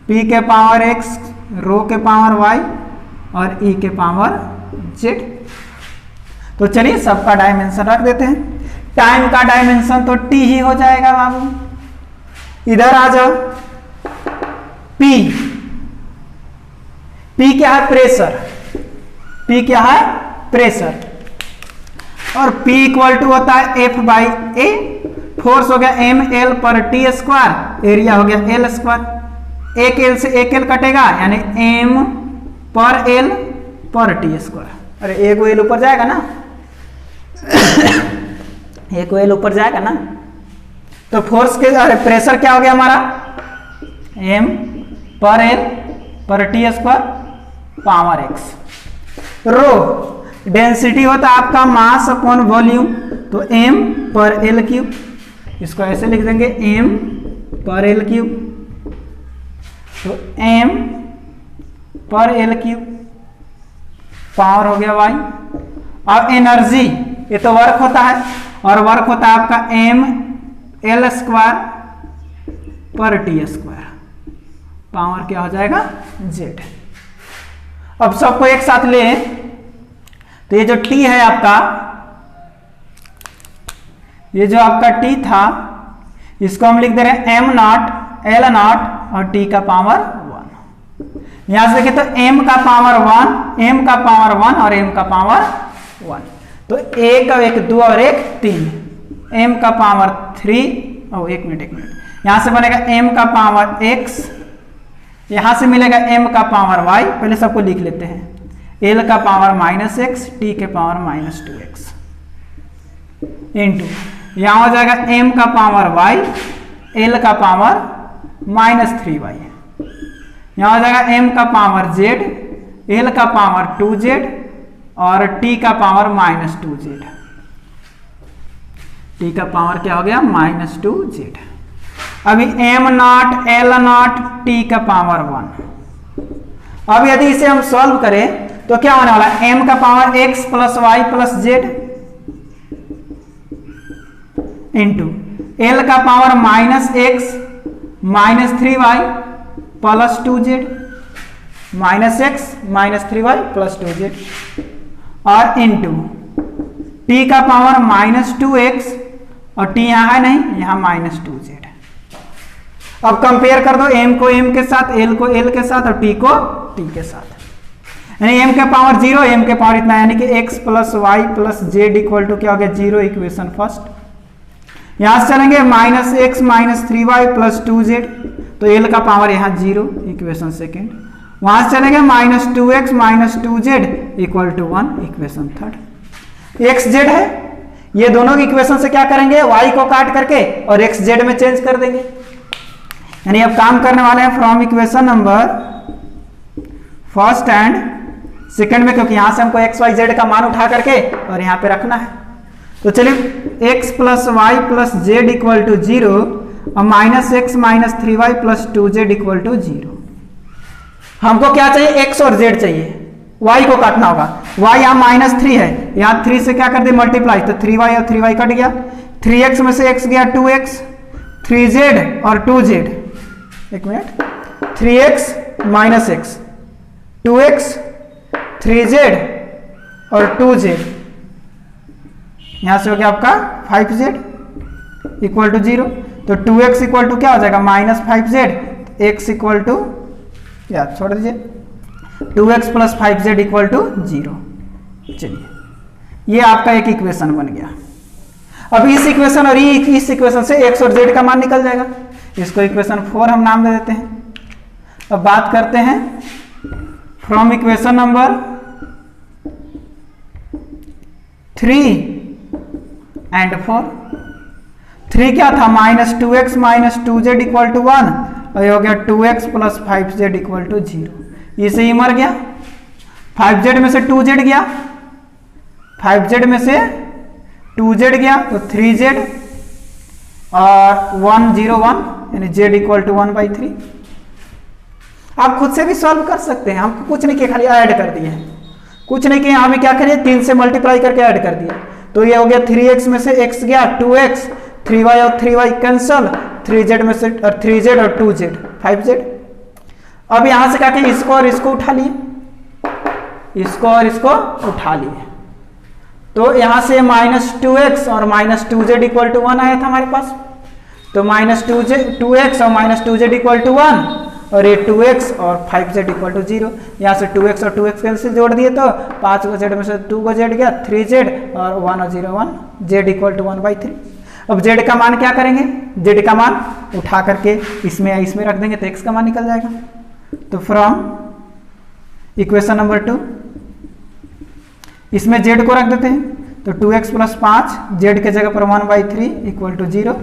A: P के पावर x, रो के पावर y और E के पावर z। तो चलिए सबका डायमेंशन रख देते हैं। टाइम का डायमेंशन तो T ही हो जाएगा बाबू। इधर आ जाओ, P क्या है, प्रेशर, P क्या है, प्रेशर, और P इक्वल टू होता है F बाई A, फोर्स हो गया M L पर T स्क्वायर, एरिया हो गया L स्क्वायर, एक L से एक L कटेगा यानी M पर L पर T स्क्वायर। अरे एक L ऊपर जाएगा ना एक L ऊपर जाएगा ना, तो फोर्स के, अरे प्रेशर क्या हो गया हमारा, M पर L पर T square power x। Rho density होता है आपका मास अपॉन वॉल्यूम, तो m पर L क्यूब, इसको ऐसे लिख देंगे m पर L क्यूब, तो m पर L क्यूब, पावर हो गया y। अब एनर्जी, ये तो वर्क होता है, और वर्क होता है आपका m L स्क्वायर पर T स्क्वायर, पावर क्या हो जाएगा z। अब सबको एक साथ ले, तो ये जो T है आपका, ये जो आपका T था, इसको हम लिख दे रहे हैं m नॉट L नॉट और T का पावर 1। यहां से देखें तो m का पावर 1, m का पावर 1 और m का पावर 1, तो एक और एक 2 और एक 3, m का पावर 3 और एक मिनट यहां से बनेगा m का पावर x, यहां से मिलेगा m का पावर y, पहले सबको लिख लेते हैं, l का पावर -x, t के पावर -2x इंटू यहां हो जाएगा m का पावर y, l का पावर -3y, यहां हो जाएगा m का पावर z, l का पावर 2z और t का पावर -2z, t का पावर क्या हो गया -2z। अभी m not l not t का पावर 1। अब यदि इसे हम सॉल्व करें तो क्या होने वाला है, m का power x plus y plus z into l का power -x -3y plus 2z, -x -3y plus 2z और इंटू t का पावर -2x और t यहां है नहीं, यहां -2z। अब कंपेयर कर दो m को m के साथ, l को l के साथ और t को t के साथ, यानी m के पावर 0, m के पावर इतना, यानी कि x plus y plus z equal to क्या हो गया 0, इक्वेशन फर्स्ट। यहां से चलेंगे -x -3y प्लस 2z, तो l का पावर यहाँ 0, इक्वेशन सेकेंड। वहां से चलेंगे -2x -2z equal to 1, equation third. x z है, ये दोनों इक्वेशन से क्या करेंगे, y को काट करके और x z में चेंज कर देंगे, यानी अब काम करने वाले हैं from equation number first and second में, क्योंकि यहां से हमको x y z का मान उठा करके और यहां पे रखना है। तो चलिए x plus Y plus Z equal to 0 और -x -3y plus 2z equal to 0। हमको क्या चाहिए, x और z चाहिए, y को काटना होगा। y यहाँ -3 है, यहाँ 3 से क्या कर दे मल्टीप्लाई, तो 3y और 3y कट गया, 3x में से x गया 2x, 3z और 2z, एक minute, 3x minus x, 2x 3z और 2z, यहां से हो गया आपका 5z इक्वल टू 0। तो 2x इक्वल टू क्या हो जाएगा -5z, x इक्वल टू, या छोड़ दीजिए, 2x plus 5z equal to 0। चलिए ये आपका एक इक्वेशन बन गया। अब इस इक्वेशन और इस इक्वेशन से x और z का मान निकल जाएगा, इसको इक्वेशन 4 हम नाम दे देते हैं। अब बात करते हैं फ्रॉम इक्वेशन नंबर 3 एंड 4। 3 क्या था, -2x -2z इक्वल टू 1 और ये हो गया 2x plus 5z equal to 0। इसे ही मर गया, 5z में से 2z गया, 5z में से 2z गया तो 3z और 1 0 1, यानी z इक्वल टू 1/3। आप खुद से भी सॉल्व कर सकते हैं, हम कुछ नहीं किया, खाली ऐड कर दिए, कुछ नहीं किया। यहाँ भी क्या करिए, 3 से मल्टीप्लाई करके ऐड कर दिया, तो ये हो गया 3x में से x गया 2x, 3y और 3y कैंसल, 3z में से और 3z और 2z 5z। अब यहां से क्या किया, इसको और इसको उठा लिए, इसको और इसको उठा लिए, तो यहां से -2x और -2z इक्वल टू 1 आया था हमारे पास, तो -2x और -2z इक्वल टू 1 और ये 2x और 5z इक्वल टू 0। यहाँ से 2x और 2x कैंसिल जोड़ दिए तो 5 को z में से 2 को z गया, 3z और 1 और 0 1, z इक्वल टू 1/3। अब z का मान क्या करेंगे, z का मान उठा करके इसमें रख देंगे तो x का मान निकल जाएगा। तो फ्रॉम इक्वेशन नंबर 2 इसमें z को रख देते हैं, तो 2x प्लस 5 z के जगह पर 1/3 इक्वल टू 0,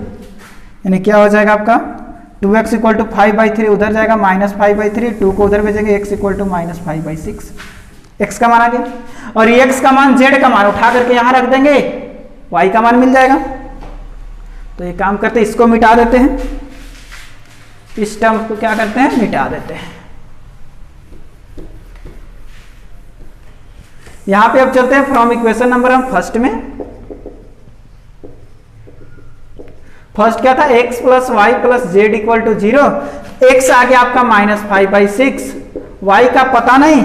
A: यानी क्या हो जाएगा आपका 2x इक्वल टू 5/3 उधर जाएगा -5/3, 2 को उधर भेजेंगे, x इक्वल टू -5/6, x का मान आ गया। और ये x का मान z का मान उठा करके यहां रख देंगे, y का मान मिल जाएगा। तो ये काम करते हैं, इसको मिटा देते हैं, इस टर्म को क्या करते हैं, मिटा देते हैं। यहां पे अब चलते हैं फ्रॉम इक्वेशन नंबर हम फर्स्ट में। फर्स्ट क्या था, x plus Y plus Z equal to 0, x आ गया आपका -5/6, y का पता नहीं,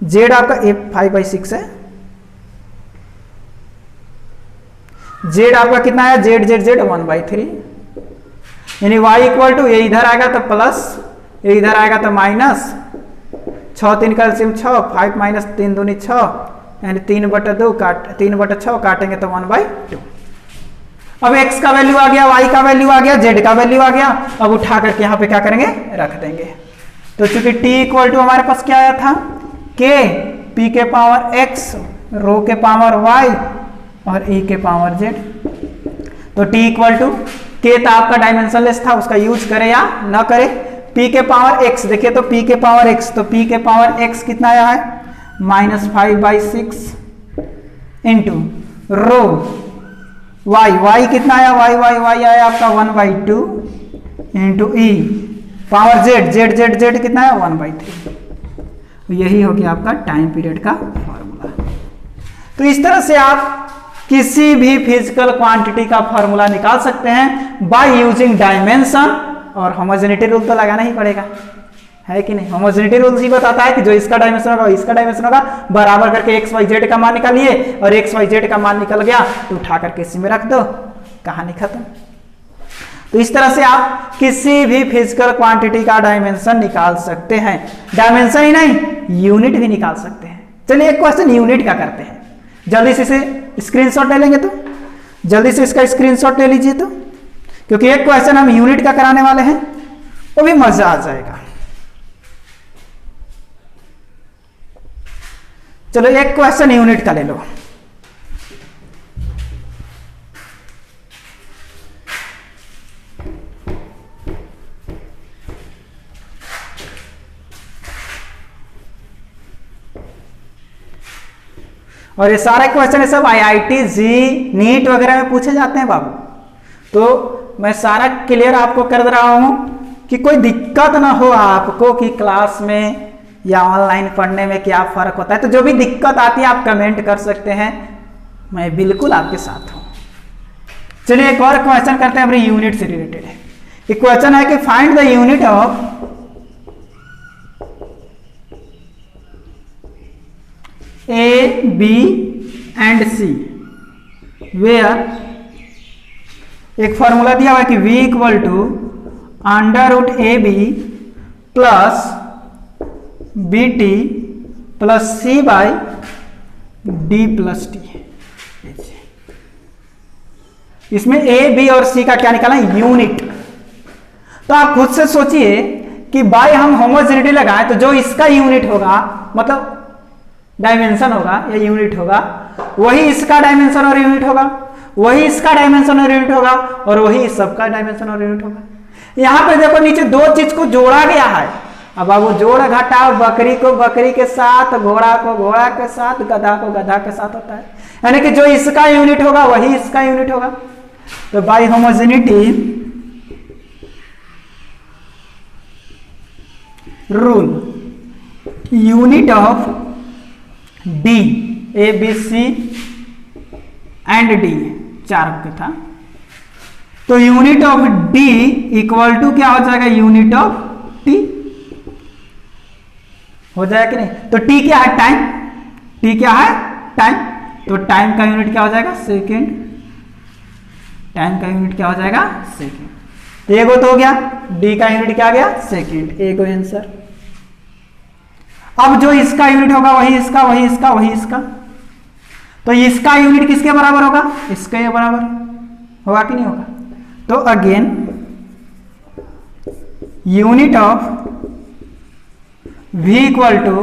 A: z आपका 5/6 है, z आपका कितना है, z 1/3, यानी y इक्वल टू, ये इधर आएगा तो प्लस, ये इधर आएगा तो माइनस, 6 3 का एलसीएम 6, 5 माइनस 3 दूनी 6, यानी 3/2 3/6 काटेंगे तो 1/2। अब x का वैल्यू आ गया, y का वैल्यू आ गया, z का वैल्यू आ गया। अब उठा करके यहाँ पे क्या करेंगे, रख देंगे। तो चूंकि t इक्वल टू हमारे पास क्या आया था, k p के पावर x, रो के पावर y और e के पावर z। तो t इक्वल टू k तो आपका डायमेंशनलेस था, उसका यूज करे या ना करे। p के पावर x, देखिए तो p के पावर x, तो p के पावर x कितना आया है, -5/6 इंटू रो y कितना आया, y आया आपका 1/2 इंटू e पावर z कितना है 1/3। यही हो गया आपका टाइम पीरियड का फॉर्मूला। तो इस तरह से आप किसी भी फिजिकल क्वांटिटी का फॉर्मूला निकाल सकते हैं बाय यूजिंग डायमेंशन। और होमोजेनिटी रूल तो लगाना ही पड़ेगा, है कि नहीं। होमोजेनिटी रूल ही बताता है कि जो इसका डायमेंशन होगा इसका डायमेंशन होगा, बराबर करके एक्स वाई जेड का मान निकालिए, और एक्स वाई जेड का मान निकल गया तो उठा करके इसी में रख दो, कहानी खत्म। तो इस तरह से आप किसी भी फिजिकल क्वांटिटी का डायमेंशन निकाल सकते हैं। डायमेंशन ही नहीं, यूनिट भी निकाल सकते हैं। चलिए एक क्वेश्चन यूनिट का करते हैं, जल्दी से इसे स्क्रीनशॉट ले लेंगे। तो जल्दी से इसका स्क्रीनशॉट ले लीजिए, तो क्योंकि एक क्वेश्चन हम यूनिट का कराने वाले हैं, वो भी मजा आ जाएगा। चलो एक क्वेश्चन यूनिट का ले लो। और ये सारे क्वेश्चन सब IIT जी नीट वगैरह में पूछे जाते हैं बाबू। तो मैं सारा क्लियर आपको कर दे रहा हूं कि कोई दिक्कत ना हो आपको कि क्लास में या ऑनलाइन पढ़ने में क्या फर्क होता है। तो जो भी दिक्कत आती है आप कमेंट कर सकते हैं, मैं बिल्कुल आपके साथ हूं। चलिए एक और क्वेश्चन करते हैं अपने यूनिट से रिलेटेड है। एक क्वेश्चन है कि find the unit of A, B and C where, एक फॉर्मूला दिया हुआ है कि V equal to √AB plus BT plus C/D plus T। इसमें A, B और C का क्या निकालना है, यूनिट। तो आप खुद से सोचिए कि बाय हम होमोजेनिटी लगाएं तो जो इसका यूनिट होगा, मतलब डायमेंशन होगा या यूनिट होगा, वही इसका डायमेंशन और यूनिट होगा, वही इसका डायमेंशन और यूनिट होगा, और वही इस सबका डायमेंशन और यूनिट होगा। यहां पे देखो नीचे दो चीज को जोड़ा गया है। अब वो जोड़ घटाव बकरी को बकरी के साथ, घोड़ा को घोड़ा के साथ, गधा को गधा के साथ होता है, यानी कि जो इसका यूनिट होगा वही इसका यूनिट होगा। तो by homogeneity rule, unit of D, A, B, C and D, चार का था। तो unit of D equal to क्या हो जाएगा, यूनिट ऑफ T हो जाएगा कि नहीं। तो T क्या है, टाइम। T क्या है, टाइम। तो टाइम का यूनिट क्या हो जाएगा, सेकेंड। टाइम का यूनिट क्या हो जाएगा, सेकेंड। एगो तो हो गया, D का यूनिट क्या आ गया, सेकेंड। एगो आंसर। अब जो इसका यूनिट होगा वही इसका, वही इसका, वही इसका। तो इसका यूनिट किसके बराबर होगा, इसके बराबर होगा कि नहीं होगा। तो again unit of V equal to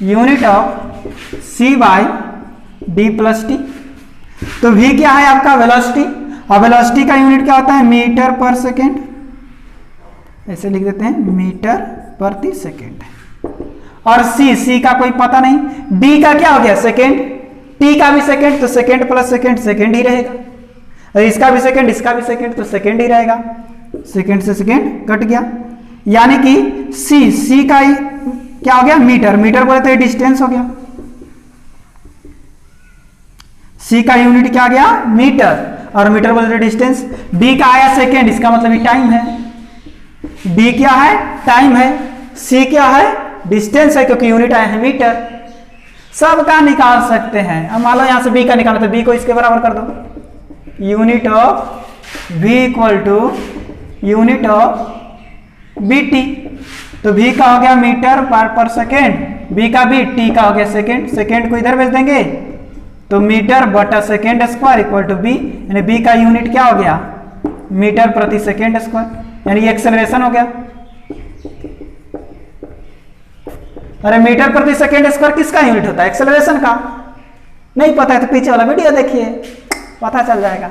A: unit of C/D plus T। तो V क्या है आपका, वेलोसिटी। और वेलोसिटी का यूनिट क्या होता है, मीटर पर सेकेंड। ऐसे लिख देते हैं, मीटर प्रति सेकेंड। और C का कोई पता नहीं। D का क्या हो गया, सेकेंड। T का भी सेकेंड, तो सेकेंड प्लस सेकेंड सेकेंड ही रहेगा। और इसका भी सेकेंड, इसका भी सेकेंड, तो सेकेंड ही रहेगा। सेकेंड से सेकेंड कट गया, यानी कि C का ही क्या हो गया, मीटर। मीटर बोले तो ये डिस्टेंस हो गया। C का यूनिट क्या आ गया, मीटर, और मीटर बोले तो डिस्टेंस। D का आया सेकेंड, इसका मतलब ये टाइम है। D क्या है, टाइम है। C क्या है, डिस्टेंस है, क्योंकि यूनिट आया है मीटर। सबका निकाल सकते हैं। अब मान लो यहां से B का निकालना, तो B को इसके बराबर कर दो। Unit of V equal to unit of BT। तो v का हो गया मीटर पर सेकेंड, b का भी, t का हो गया सेकेंड, सेकेंड को इधर भेज देंगे तो मीटर बटा second square equal to b, यानी b का यूनिट क्या हो गया, मीटर प्रति सेकेंड स्क्वायर, यानी एक्सेलरेशन हो गया। अरे मीटर प्रति सेकेंड स्क्वायर किसका यूनिट होता है, एक्सेलरेशन का। नहीं पता है तो पीछे वाला वीडियो देखिए, पता चल जाएगा।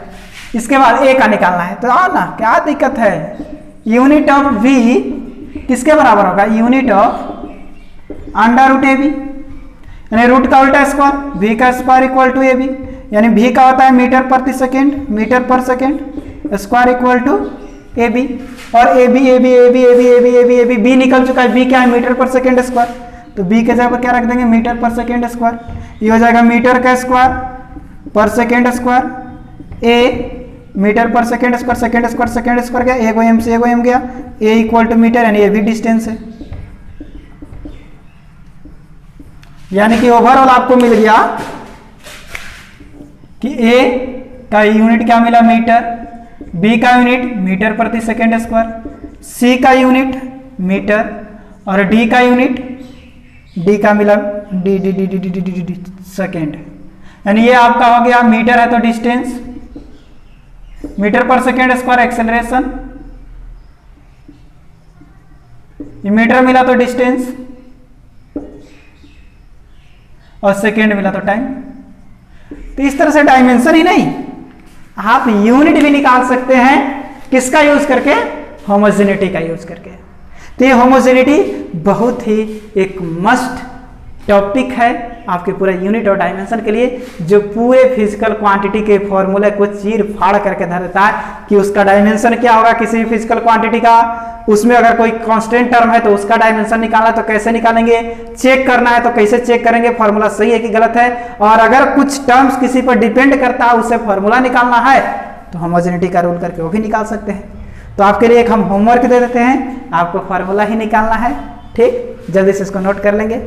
A: इसके बाद a का निकालना है, तो आओ ना, क्या दिक्कत है। यूनिट ऑफ v किसके बराबर होगा, unit of under root A B, यानी रूट का उल्टा स्क्वायर, v का square equal to A B, यानी v का होता है मीटर प्रति सेकेंड, मीटर पर second square equal to A B, और A B A B A B A B A B A B A B B निकल चुका है, b क्या है, मीटर पर सेकेंड स्क्वायर, तो b के जगह पर क्या रख देंगे, मीटर पर सेकेंड स्क्वायर, ये हो जाएगा मीटर का स्क्वायर पर सेकेंड स्क्वायर, a मीटर पर सेकेंड स्क्वायर, सेकेंड स्क्वायर गया, ए को एम से ए को एम गया, a इक्वल टू मीटर, यानी ये भी डिस्टेंस है। यानी कि ओवरऑल आपको मिल गया कि a का यूनिट क्या मिला, मीटर, b का यूनिट मीटर प्रति सेकेंड स्क्वायर, c का यूनिट मीटर, और d का यूनिट, d का मिला d d d d d d d second, यानी ये आपका हो गया मीटर है तो डिस्टेंस, मीटर पर सेकेंड स्क्वायर एक्सेलरेशन, ये मीटर मिला तो डिस्टेंस, और सेकेंड मिला तो टाइम। तो इस तरह से डायमेंशन ही नहीं, आप यूनिट भी निकाल सकते हैं, किसका यूज करके, होमोजेनिटी का यूज करके। तो ये होमोजेनिटी बहुत ही एक मस्ट टॉपिक है आपके पूरे यूनिट और डायमेंशन के लिए, जो पूरे फिजिकल क्वांटिटी के फॉर्मूले को चीर फाड़ करके धर देता है कि उसका डायमेंशन क्या होगा किसी भी फिजिकल क्वांटिटी का, उसमें अगर कोई कांस्टेंट टर्म है तो उसका डायमेंशन निकालना है तो कैसे निकालेंगे, चेक करना है तो कैसे चेक करेंगे फॉर्मूला सही है कि गलत है, और अगर कुछ टर्म्स किसी पर डिपेंड करता है उससे फॉर्मूला निकालना है तो होमोजेनिटी का रूल करके वो भी निकाल सकते हैं। तो आपके लिए एक हम होमवर्क दे देते हैं, आपको फॉर्मूला ही निकालना है, ठीक, जल्दी से इसको नोट कर लेंगे।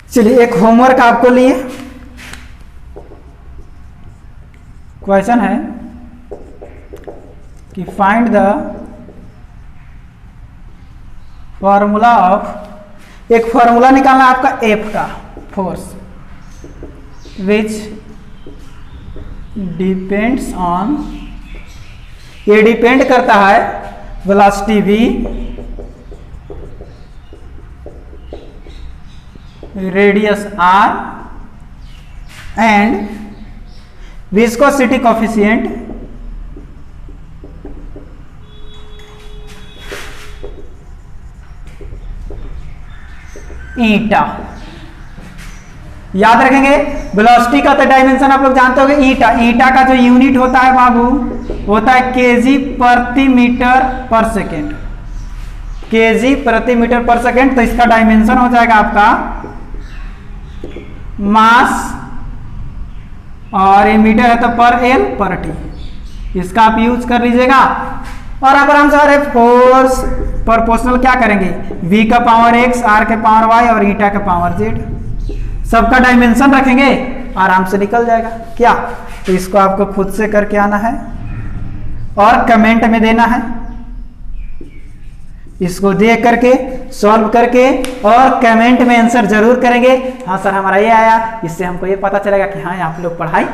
A: चलिए एक होमवर्क आपको लिए, क्वेश्चन है कि फाइंड द फॉर्मूला ऑफ, एक फॉर्मूला निकालना आपका एफ का, फोर्स विच डिपेंड्स ऑन, ये डिपेंड करता है velocity v, radius r and viscosity coefficient eta. याद रखेंगे वेलोसिटी का तो डायमेंशन आप लोग जानते होंगे, ईटा, ईटा का जो यूनिट होता है बाबू होता है केजी प्रति मीटर पर सेकेंड, केजी प्रति मीटर पर सेकेंड। तो इसका डायमेंशन हो जाएगा आपका मास, और ये मीटर है तो पर एल पर टी, इसका आप यूज कर लीजिएगा। और अगर हम सारे फोर्स प्रोपोर्शनल क्या करेंगे, v का पावर x, r के पावर y और ईटा का पावर z, सबका डायमेंशन रखेंगे, आराम से निकल जाएगा क्या। तो इसको आपको खुद से करके आना है और कमेंट में देना है, इसको देख करके सॉल्व करके और कमेंट में आंसर जरूर करेंगे, हाँ सर हमारा ये आया, इससे हमको ये पता चलेगा कि हाँ आप लोग पढ़ाई